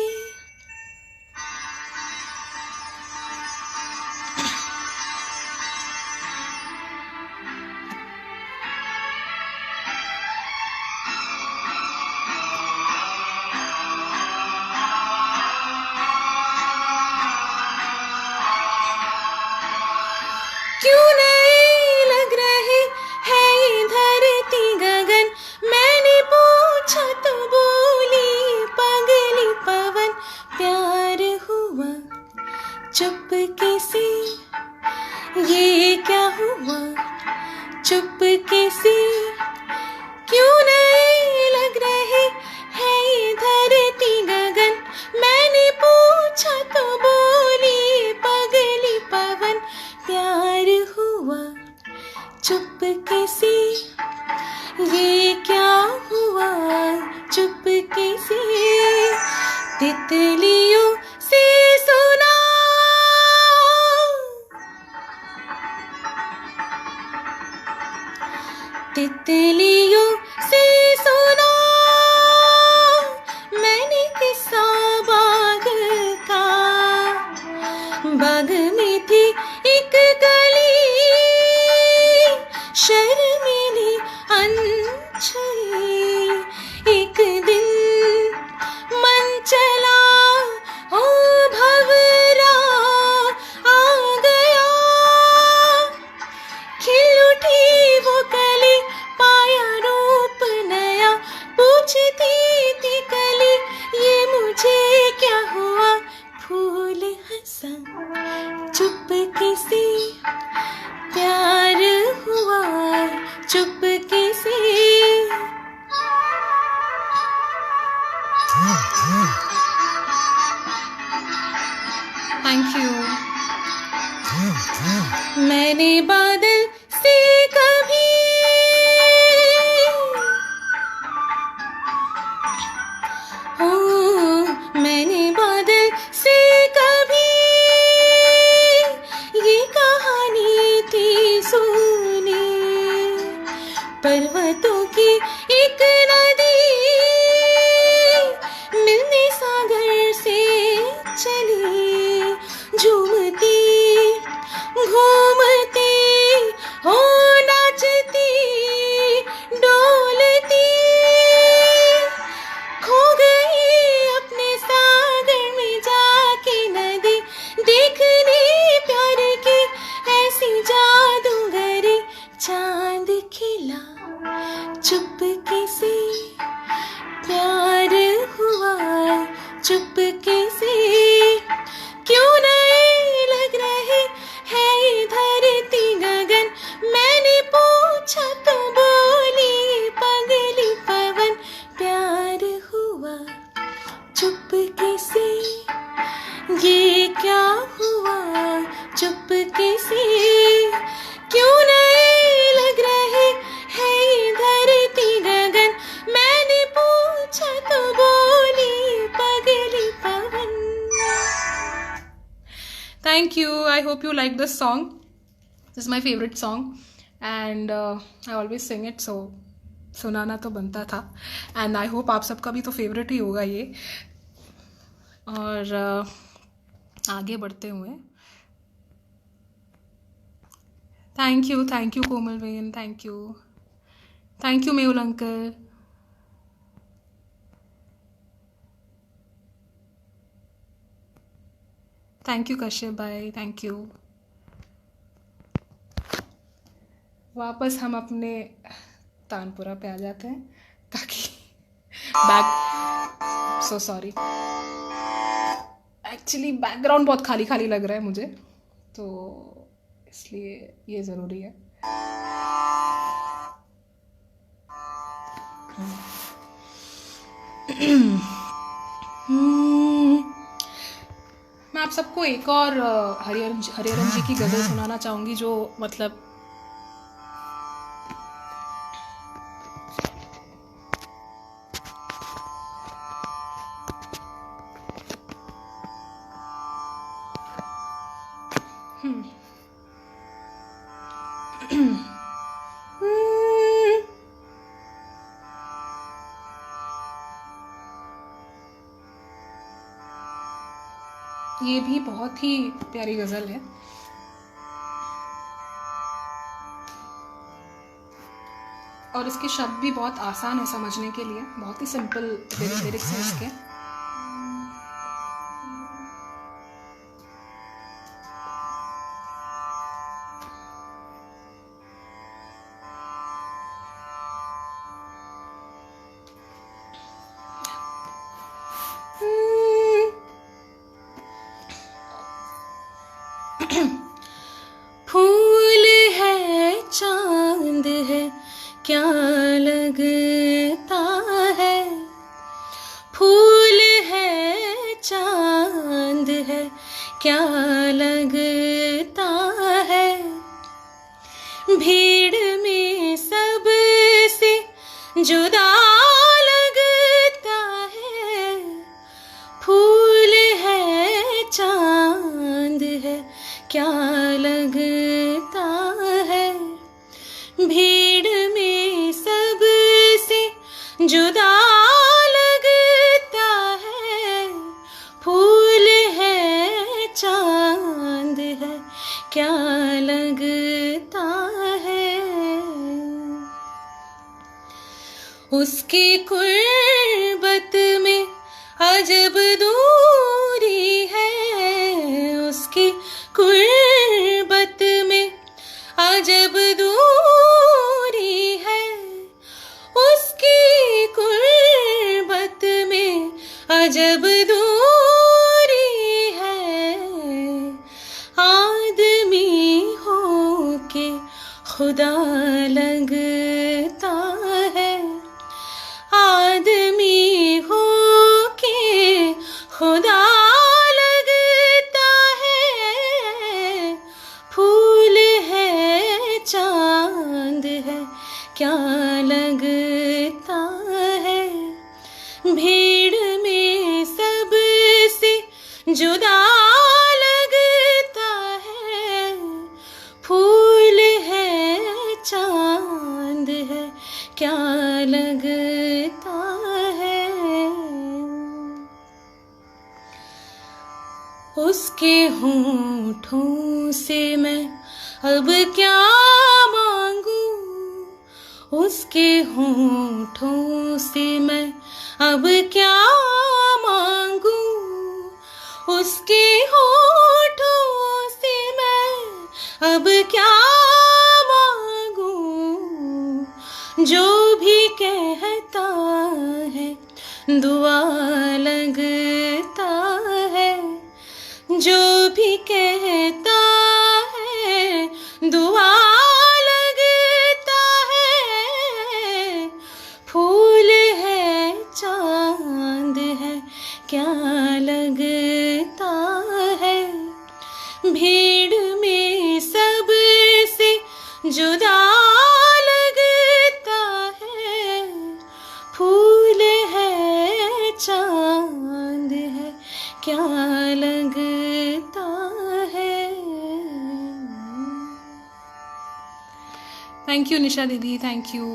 क्यों नहीं लग रहे है ये धरती गगन, मैंने पूछा तो बोली पगली पवन, प्यार हुआ चुपके से, ये क्या हुआ चुपके से, क्यों नहीं लग रहे है ये धरती गगन, मैंने पूछा तो बोली पगली पवन, प्यार हुआ चुपके से, ये क्या हुआ चुपके से, तितलियों से सुना, तितलियों से सुना मैंने किस्सा बाग का, बाग में थी एक गली, शर्मीली अनछुई, एक दिन मन चला ओ भंवरा आ गया, खिल उठी वो कली, पाया रूप नया, पूछती थी कली ये मुझे क्या हुआ, फूल हंसा चुपके से, प्यार हुआ चुपके से। Thank you. मैंने बादल से कभी मैंने बादल से कभी ये कहानी थी सुनी, पर्वतों की एक नदी मिलने सागर से चली, झूमती घूमती हो नाचती hope you like this song. This is my favorite song and I always sing it, so सुनाना तो बनता था. And I hope आप सबका भी तो फेवरेट ही होगा ये. और आगे बढ़ते हुए, thank you Komal ben, thank you Mehul uncle. Thank you Kashyap भाई, थैंक यू. वापस हम अपने तानपुरा पे आ जाते हैं ताकि सो सॉरी, एक्चुअली बैकग्राउंड बहुत खाली खाली लग रहा है मुझे, तो इसलिए ये ज़रूरी है. मैं आप सबको एक और हरिहरन जी की गज़ल सुनाना चाहूँगी, जो मतलब ये भी बहुत ही प्यारी गज़ल है. और इसके शब्द भी बहुत आसान है समझने के लिए, बहुत ही सिंपल लिरिक्स हैं इसके. फूल है चांद है क्या लगता है, फूल है चांद है क्या लगता है, भीड़ में सबसे जुदा लगता है, फूल है चांद है क्या लगता है, भीड़ में सबसे जुदा लगता है, फूल है चांद है क्या लगता है, उसकी कुर्बत में अजब दूरी है, उसकी कुर्बत में अजब दूरी है, उसकी कुर्बत में अजब दूरी है, आदमी हो के खुदा लगता है, आदमी हो के खुदा लगता है, फूल है चांद है क्या लगता है, भीड़ में सबसे जुदा लगता है, फूल है चांद है क्या लगता है, उसके होठों से मैं अब क्या मांगू, उसके होठों से मैं अब क्या मांगू, उसके होठों से मैं अब क्या मांगू, जो भी कहता है दुआ लगता है, जो भी कहता है दुआ लगता है, फूल है चांद है क्या लगता है, भीड़ में सबसे जुदा लगता है, फूल है चांद थैंक यू निशा दीदी, थैंक यू।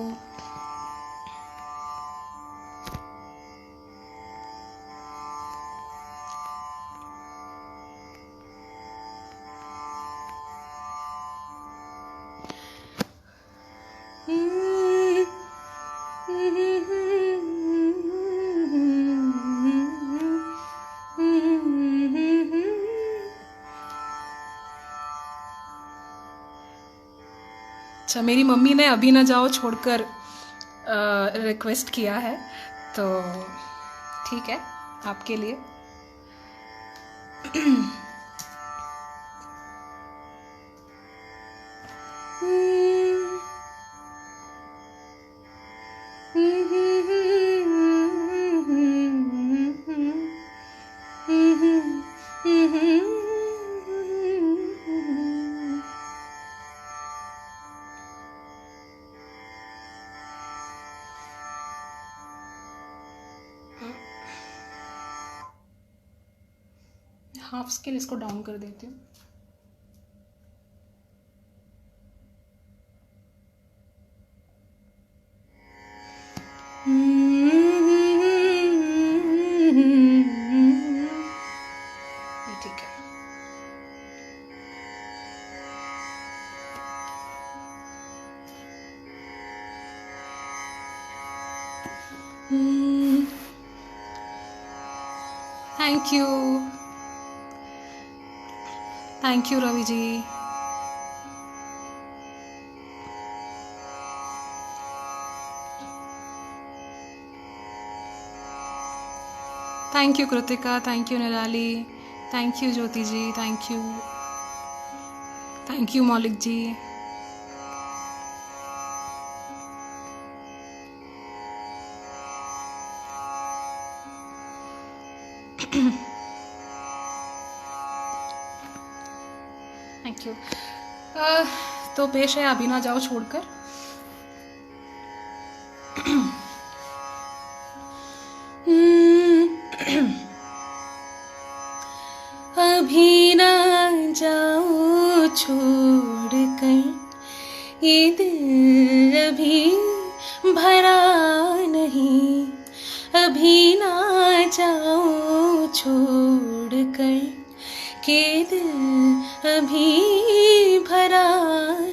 अच्छा, मेरी मम्मी ने अभी ना जाओ छोड़कर रिक्वेस्ट किया है, तो ठीक है आपके लिए। हाफ स्केल इसको डाउन कर देती हूँ। ठीक है। Thank you, thank you Ravi ji. Thank you Kritika, thank you Nirali, thank you Jyoti ji, thank you Maulik ji. Thank you. तो पेश है अभी ना जाओ छोड़कर। अभी ना जाओ छोड़कर, ये दिल अभी भरा नहीं। अभी ना जाओ छोड़कर, के दिल अभी भरा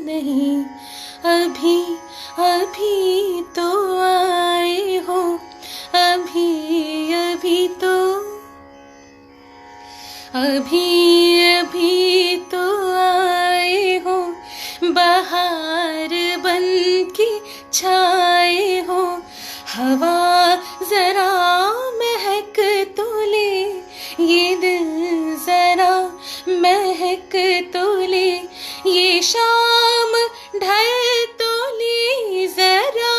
नहीं। अभी अभी तो आए हो, अभी अभी तो, अभी अभी तो आए हो। बहार बन के छाए हो, हवा जरा महक तो ले, ये दिल जरा महक तो ले। ये शाम ढल तो ले जरा,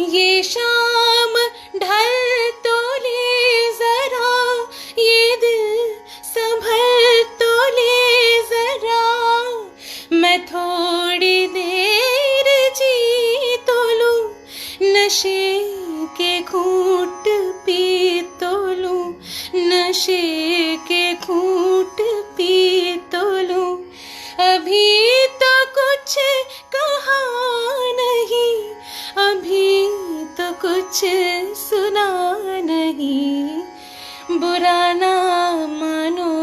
ये शाम ढल तो ले जरा। ये दिल संभल तो ले जरा। मैं थोड़ी देर जी तो लूं, नशे के घूंट पी तो लूं, नशे के घूंट पी तो लूं। अभी तो कुछ कहा नहीं, अभी तो कुछ सुना नहीं। बुरा ना मानो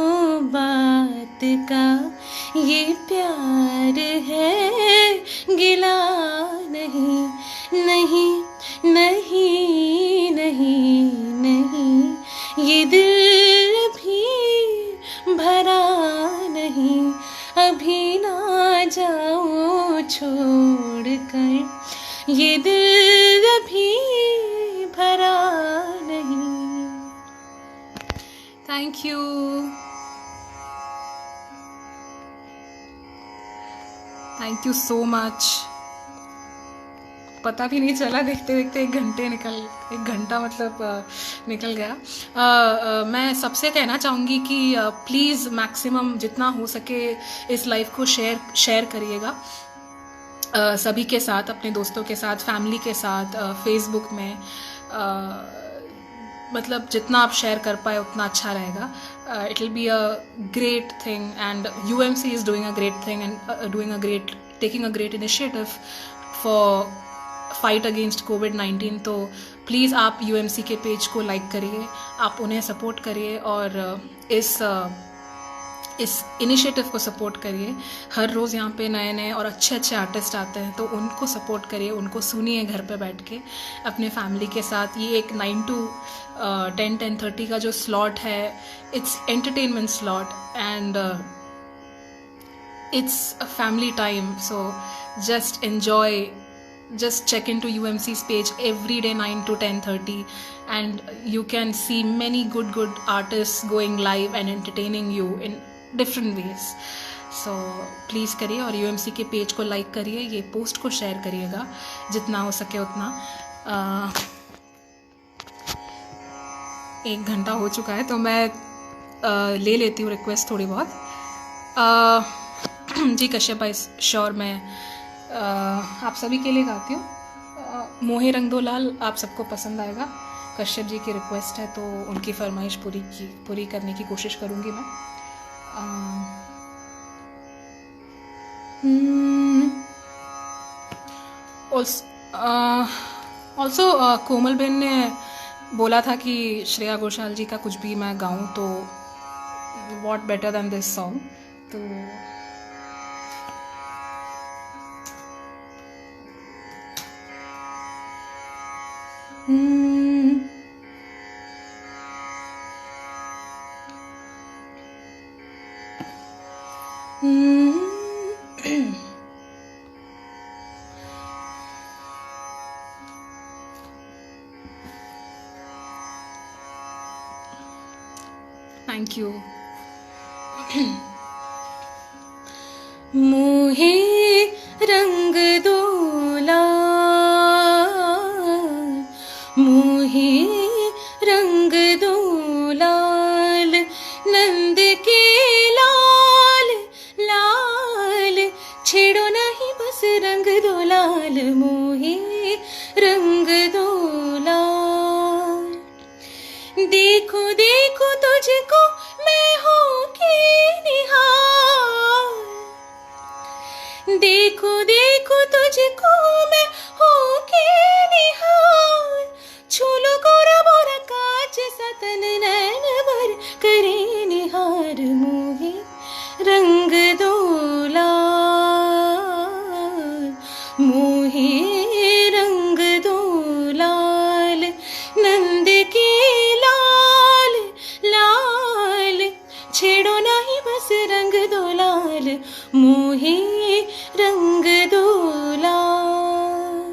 बात का, ये प्यार है गिला नहीं। नहीं नहीं नहीं नहीं, ये दिल भी भरा नहीं। अभी ना जाओ छोड़कर, ये दिल अभी भरा नहीं। Thank you. Thank you so much. पता भी नहीं चला, देखते देखते एक घंटा मतलब निकल गया। मैं सबसे कहना चाहूँगी कि प्लीज़ मैक्सिमम जितना हो सके इस लाइफ को शेयर करिएगा सभी के साथ, अपने दोस्तों के साथ, फैमिली के साथ, फेसबुक में। मतलब जितना आप शेयर कर पाए उतना अच्छा रहेगा। It will be a great thing and UMC is doing a great thing and doing a great taking a great initiative for fight against कोविड-19। तो प्लीज़ आप यूएमसी के पेज को लाइक करिए, आप उन्हें सपोर्ट करिए और इस इनिशिएटिव को सपोर्ट करिए। हर रोज़ यहाँ पे नए नए और अच्छे अच्छे आर्टिस्ट आते हैं, तो उनको सपोर्ट करिए, उनको सुनिए घर पे बैठ के अपने फैमिली के साथ। ये एक 9 to 10:30 का जो स्लॉट है, it's entertainment slot and it's a family time, so just enjoy. Just check into UMC's page every day 9 to 10:30 and you can see many good artists going live and entertaining you in different ways. So please करिए और UMC के page को like करिए, ये post को share करिएगा जितना हो सके उतना। 1 घंटा हो चुका है, तो मैं ले लेती हूँ रिक्वेस्ट थोड़ी बहुत। जी कश्यप भाई, श्योर मैं आप सभी के लिए गाती हूँ। मोहे रंग दो लाल आप सबको पसंद आएगा। कश्यप जी की रिक्वेस्ट है, तो उनकी फरमाइश पूरी करने की कोशिश करूँगी मैं। ऑल्सो कोमल बेन ने बोला था कि श्रेया घोषाल जी का कुछ भी मैं गाऊँ, तो what better than this song. तो थैंक यू। मोहे रंग दो लाल, मोहे रंग दो लाल, नंद के लाल लाल, छेड़ो नहीं बस रंग दो लाल, मोहे रंग दो लाल। देखो देखो तुझको मैं हूँ के निहार, देखो देखो तुझको मैं हूँ के निहार, छूलो गोरा मोरा कांच सा तन नैन भर करे निहार, मोहे रंग दो लाल, मोहे रंग दो लाल, नंद के लाल लाल, छेड़ो नहीं बस रंग दो लाल, मोहे रंग दो लाल।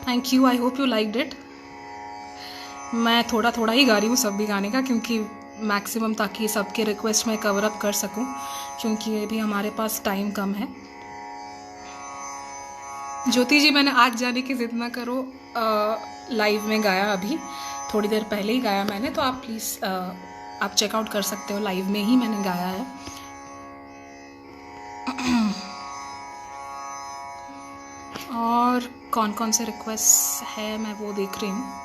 Thank you, I hope you liked it. मैं थोड़ा थोड़ा ही गा रही हूँ सब भी गाने का, क्योंकि मैक्सिमम, ताकि सबके रिक्वेस्ट मैं कवर अप कर सकूँ, क्योंकि ये भी हमारे पास टाइम कम है। ज्योति जी, मैंने आज जाने की जिद ना करो लाइव में गाया, अभी थोड़ी देर पहले ही गाया मैंने, तो आप प्लीज़ आप चेकआउट कर सकते हो, लाइव में ही मैंने गाया है। और कौन कौन से रिक्वेस्ट है मैं वो देख रही हूँ।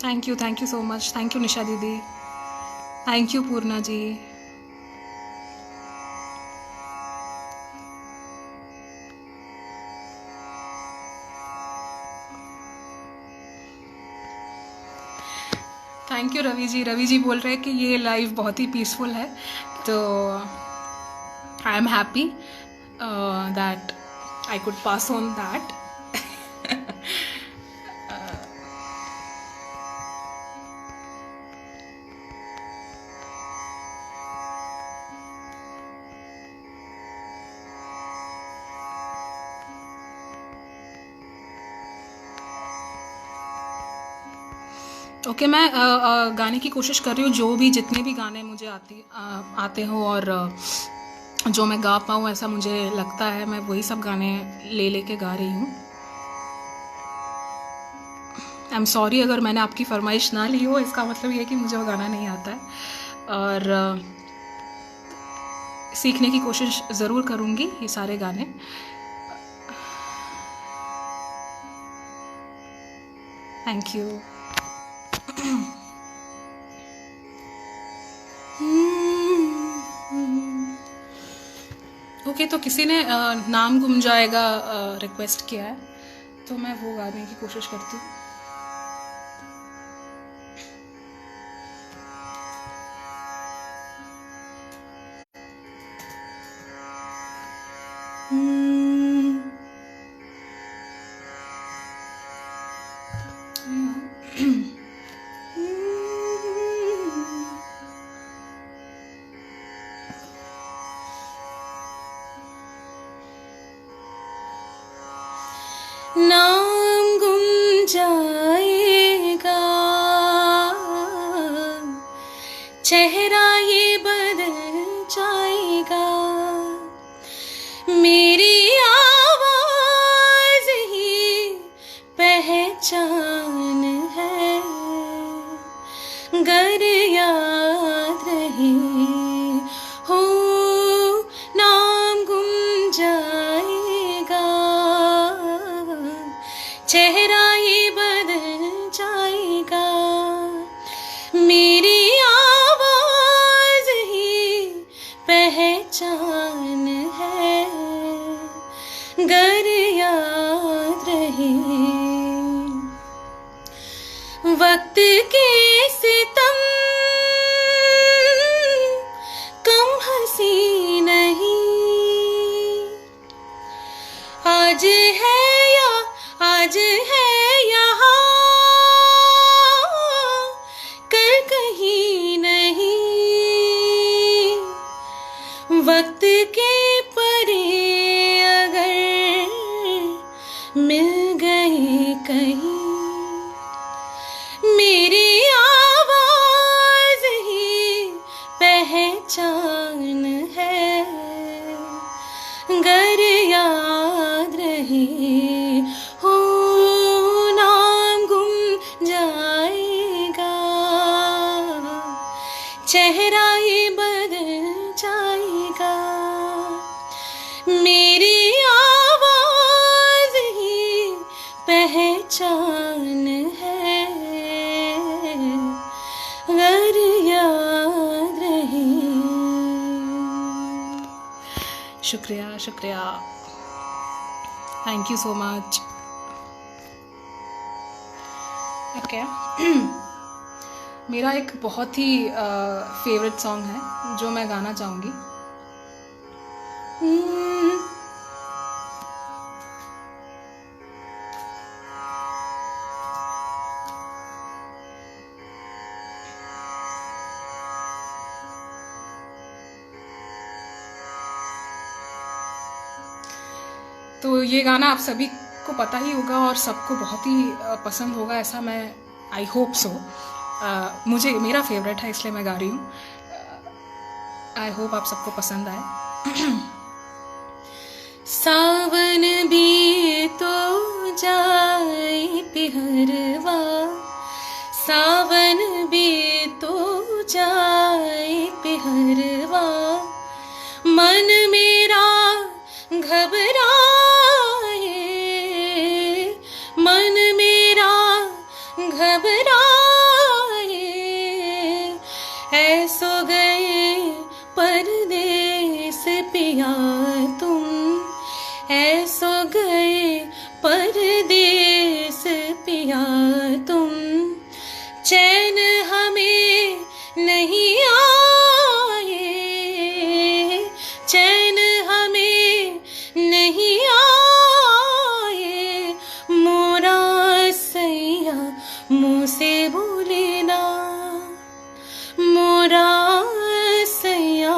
Thank you so much. Thank you Nisha दीदी, thank you Purna ji. Thank you Ravi ji. Ravi ji बोल रहे हैं कि ये लाइव बहुत ही पीसफुल है, तो I am happy that I could pass on that. Okay, मैं गाने की कोशिश कर रही हूँ, जो भी जितने भी गाने मुझे आते हो और जो मैं गा पाऊँ, ऐसा मुझे लगता है, मैं वही सब गाने लेके गा रही हूँ। आई एम सॉरी अगर मैंने आपकी फरमाइश ना ली हो, इसका मतलब ये है कि मुझे वो गाना नहीं आता है। और सीखने की कोशिश ज़रूर करूँगी ये सारे गाने। Thank you. ओके, तो किसी ने नाम गुम जाएगा रिक्वेस्ट किया है, तो मैं वो गाने की कोशिश करती हूँ। नाम गुम जाएगा, चेहरा ये बदल जाएगा, मेरी आवाज ही पहचान है, गर याद रहे हो नाम गुम जाएगा, चेहरा ये बदल जाएगा, मेरी आवाज ही पहचान है, गर याद रहे। वक्त के सितम कम हंसी नहीं, आज है या आज है यहाँ, कल कहीं नहीं, वक्त के परे अगर मिल गए कहीं, मेरी आवाज ही पहचान है, गर याद रहे हो नाम गुम जाएगा, चेहरा ये बदल जाएगा, मेरी आवाज ही पहचान है, गर याद रहे। शुक्रिया शुक्रिया, thank you so much. Okay, मेरा एक बहुत ही फेवरेट सॉन्ग है जो मैं गाना चाहूँगी। तो ये गाना आप सभी को पता ही होगा और सबको बहुत ही पसंद होगा, ऐसा मैं आई होप सो। मुझे मेरा फेवरेट है इसलिए मैं गा रही हूँ। आई होप आप सबको पसंद आए। सावन भी तो जाए पिहरवा, सावन भी तो जाए पिहरवा, मन मेरा घबराए, मन मेरा घबराए, ऐसो गए परदेस पिया तुम, ऐसो गए परदेस पिया तुम, चैन हमें नहीं आए, चैन हमें नहीं आए, मोरा सैया मुँह से बोले ना, मोरा सैया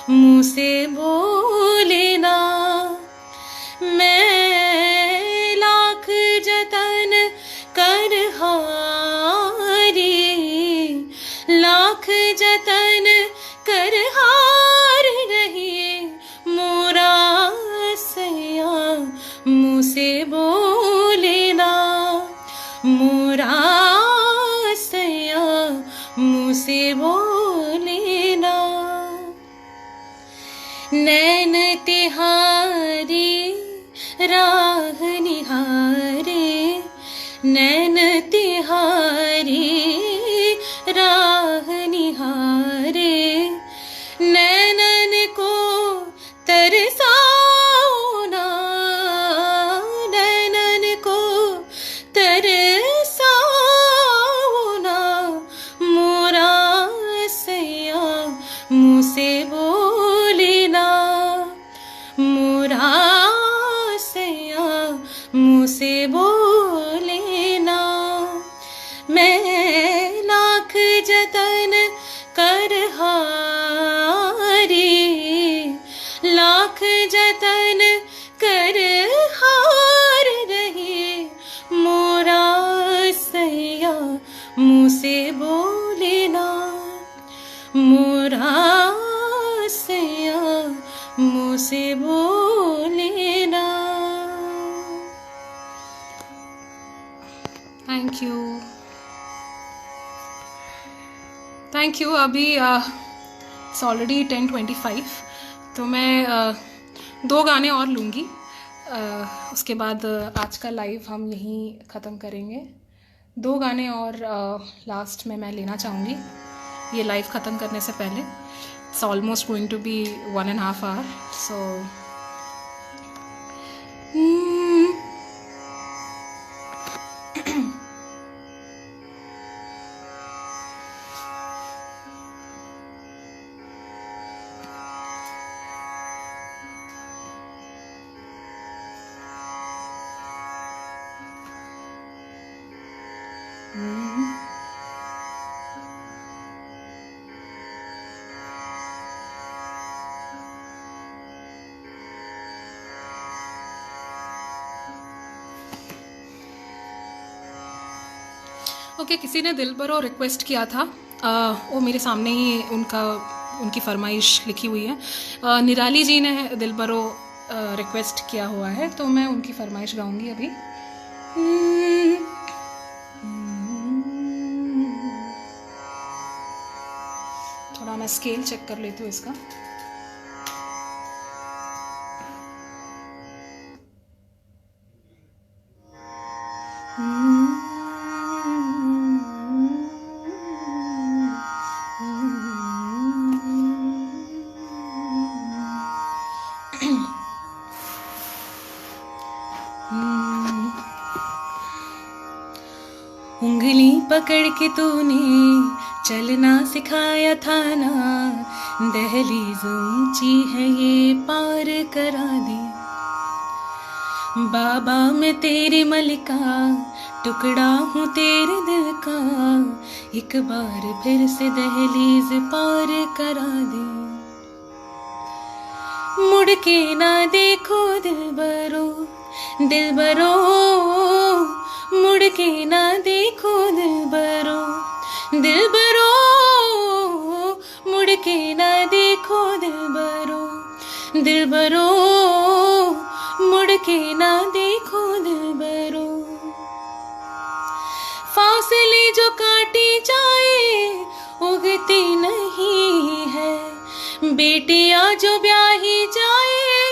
मुँह से बोले ना, मैं लाख जतन कर हारी, से बोले ना मोरा सैया मुँह से बोले ना। Thank you thank you. अभी इट्स ऑलरेडी 10:25, तो मैं 2 गाने और लूँगी, उसके बाद आज का लाइव हम यहीं ख़त्म करेंगे। 2 गाने और लास्ट में मैं लेना चाहूँगी ये लाइव ख़त्म करने से पहले। It's almost going to be 1.5 hour, so okay किसी ने दिलबरो रिक्वेस्ट किया था, वो मेरे सामने ही उनकी फरमाइश लिखी हुई है। निराली जी ने दिलबरो रिक्वेस्ट किया हुआ है, तो मैं उनकी फरमाइश गाऊंगी अभी। थोड़ा मैं स्केल चेक कर लेती हूँ इसका। उंगली पकड़ के तूने चलना सिखाया था ना, दहलीज ऊंची है ये पार करा दी। बाबा मैं तेरी मलिका, टुकड़ा हूँ तेरे दिल का, एक बार फिर से दहलीज पार करा दे। मुड़ के ना देखो दिलबरो दिलबरो, मुड़ के ना देखो दिलबरो दिलबरो, मुड़ के ना देखो दिलबरो दिलबरो, मुड़ के ना देखो दिलबरो। फासले जो काटे जाए उगती नहीं है, बेटियां जो ब्याही जाए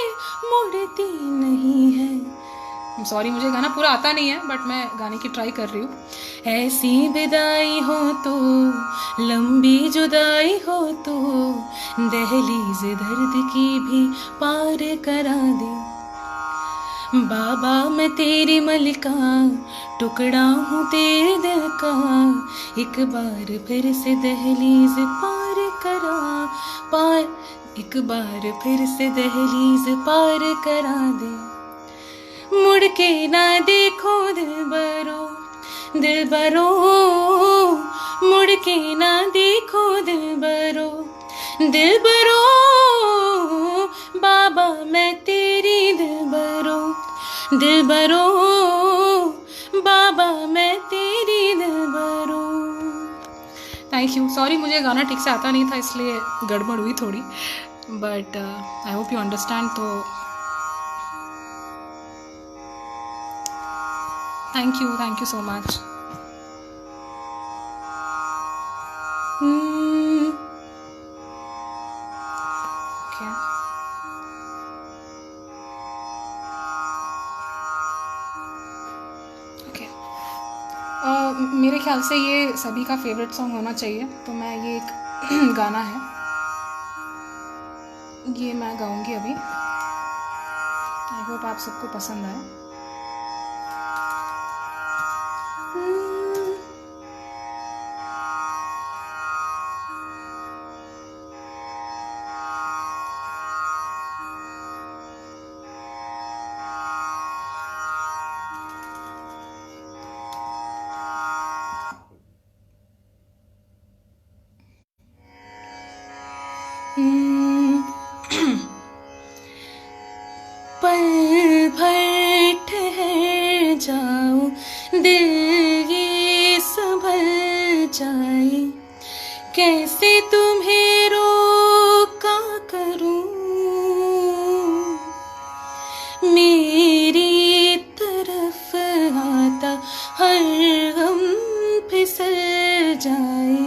मुड़ती नहीं है। सॉरी मुझे गाना पूरा आता नहीं है, बट मैं गाने की ट्राई कर रही हूँ। ऐसी विदाई हो तो लंबी जुदाई हो तो, दहलीज दर्द की भी पार करा दे। बाबा मैं तेरी मलिका, टुकड़ा हूँ तेरे दिल का, एक बार फिर से दहलीज पार एक बार फिर से दहलीज पार करा दे। मुड़ के ना देखो दिलबरो दिलबरो, मुड़ के ना देखो दिलबरो दिलबरो, बाबा मैं तेरी दिलबरो दिलबरो, बाबा मैं तेरी दिलबरो। Thank you. सॉरी मुझे गाना ठीक से आता नहीं था, इसलिए गड़बड़ हुई थोड़ी, but I hope you understand. तो थैंक यू सो मच। मेरे ख्याल से ये सभी का फेवरेट सॉन्ग होना चाहिए, तो मैं ये एक गाना है, ये मैं गाऊंगी अभी। आई होप आप सबको पसंद आए। पल भर ठहर जाओ, दिल ये संभल जाए, कैसे तुम्हें रोका करूं, मेरी तरफ आता हर गम फिसल जाए,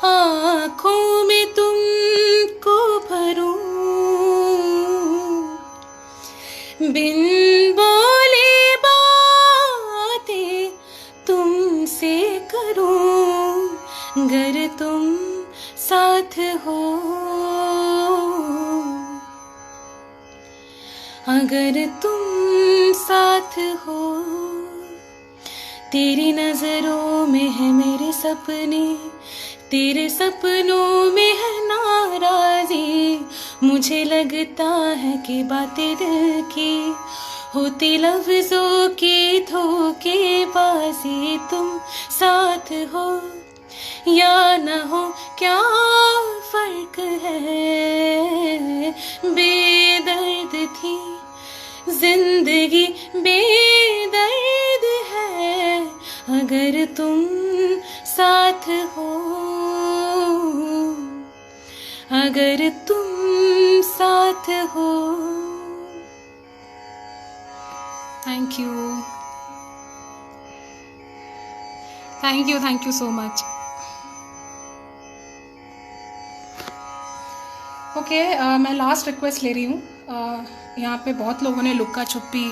आँखों में तुमको भरूं, बिन बोले बातें तुमसे करूं, अगर तुम साथ हो, अगर तुम साथ हो। तेरी नजरों में है मेरे सपने, तेरे सपनों में है नाराजी, मुझे लगता है कि बातें दिल की होती लफ्जों की धोखेबाजी, तुम साथ हो या न हो क्या फर्क है, बेदर्द थी जिंदगी बेदर्द है, अगर तुम साथ हो, अगर तुम साथ हो। Thank you, thank you so much. Okay, मैं लास्ट रिक्वेस्ट ले रही हूँ। यहाँ पे बहुत लोगों ने लुक्का छुपी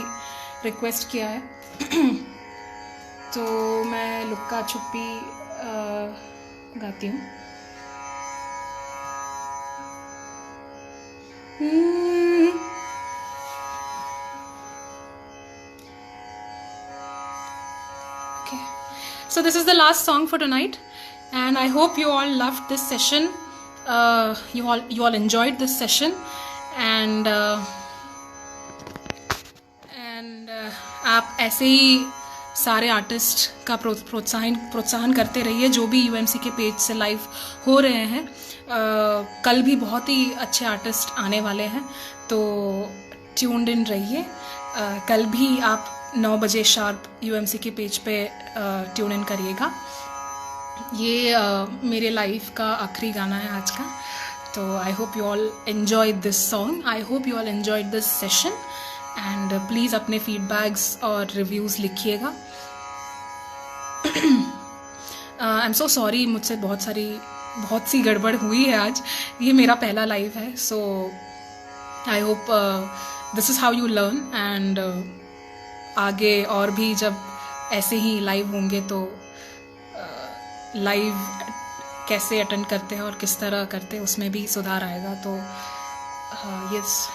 रिक्वेस्ट किया है तो मैं लुक्का छुपी गाती हूँ। Okay, so this is the last song for tonight, and I hope you all loved this session. You all enjoyed this session, and आप ऐसे ही सारे आर्टिस्ट का प्रोत्साहन करते रहिए जो भी यूएमसी के पेज से लाइव हो रहे हैं। कल भी बहुत ही अच्छे आर्टिस्ट आने वाले हैं, तो ट्यून्ड इन रहिए। कल भी आप 9 बजे शार्प यूएमसी के पेज पे ट्यून इन करिएगा। ये मेरे लाइफ का आखिरी गाना है आज का, तो आई hope you all enjoy this song, I hope you all enjoy this session, and please अपने फीडबैक्स और रिव्यूज़ लिखिएगा। आई एम सो सॉरी, मुझसे बहुत सी गड़बड़ हुई है आज। ये मेरा पहला लाइव है, so I hope this is how you learn, and आगे और भी जब ऐसे ही लाइव होंगे तो लाइव कैसे अटेंड करते हैं और किस तरह करते हैं उसमें भी सुधार आएगा। तो yes,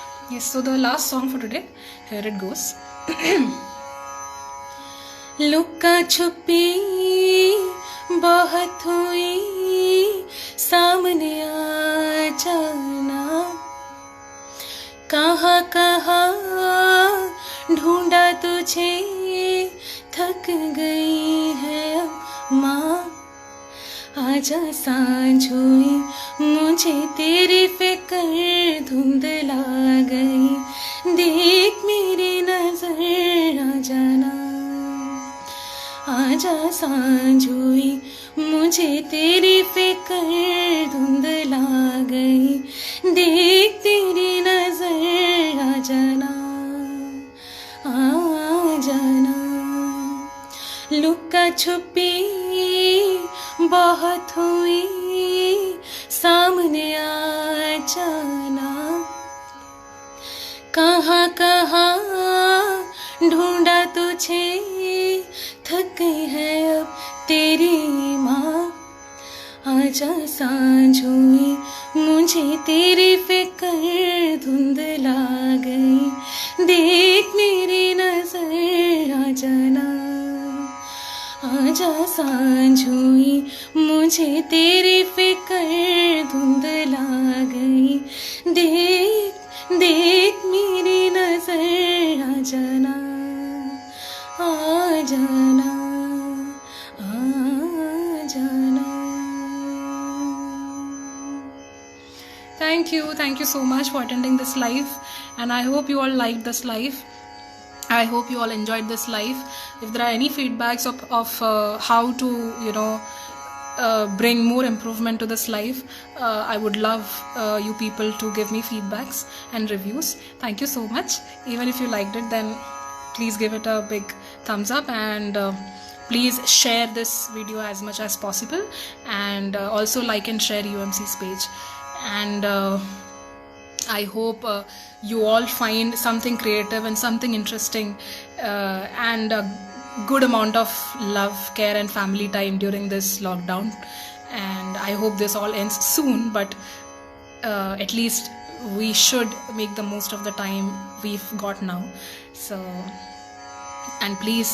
so the last song for today, here it goes. लुक्का छुपी बहुत हुई, सामने आ जाना, कहाँ कहाँ ढूंढा तुझे, थक गई है अब माँ, आजा सांझ हुई, मुझे तेरी फिक्र धुंधला गई, देख मेरी नजर आ जाना, आजा सांझ हुई, मुझे तेरी फिक्र धुंधला गई, देख तेरी नजर आ जाना, आ जाना। लुक्का छुपी बहुत हुई, सामने आ जाना, कहाँ कहाँ ढूंढा तुझे, थक गई है अब तेरी माँ, आजा सांझ हुई, मुझे तेरी फिक्र धुंधला गई, देख मेरी नजर आ जाना, आजा सांझ हुई, मुझे तेरी फिक्र धुंधला गई, देख देख मेरी नजर आ जाना, आ जाना, आ जाना। Thank you so much for attending this live, and I hope you all liked this live. I hope you all enjoyed this live. If there are any feedbacks of how to bring more improvement to this live. I would love you people to give me feedbacks and reviews. Thank you so much. Even if you liked it, then please give it a big thumbs up, and please share this video as much as possible, and also like and share UMC's page. And I hope you all find something creative and something interesting, and a good amount of love, care and family time during this lockdown. And I hope this all ends soon, but at least we should make the most of the time we've got now. So, and please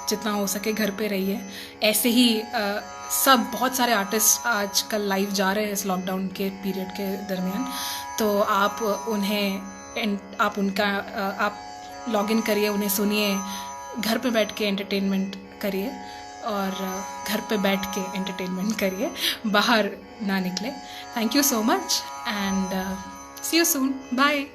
जितना हो सके घर पे रहिए. ऐसे ही सब बहुत सारे आर्टिस्ट आजकल लाइव जा रहे हैं इस लॉकडाउन के पीरियड के दरमियान, तो आप लॉग इन करिए, उन्हें सुनिए, घर पे बैठ के एंटरटेनमेंट करिए, और घर पे बैठ के एंटरटेनमेंट करिए, बाहर ना निकले. Thank you so much, and see you soon. Bye.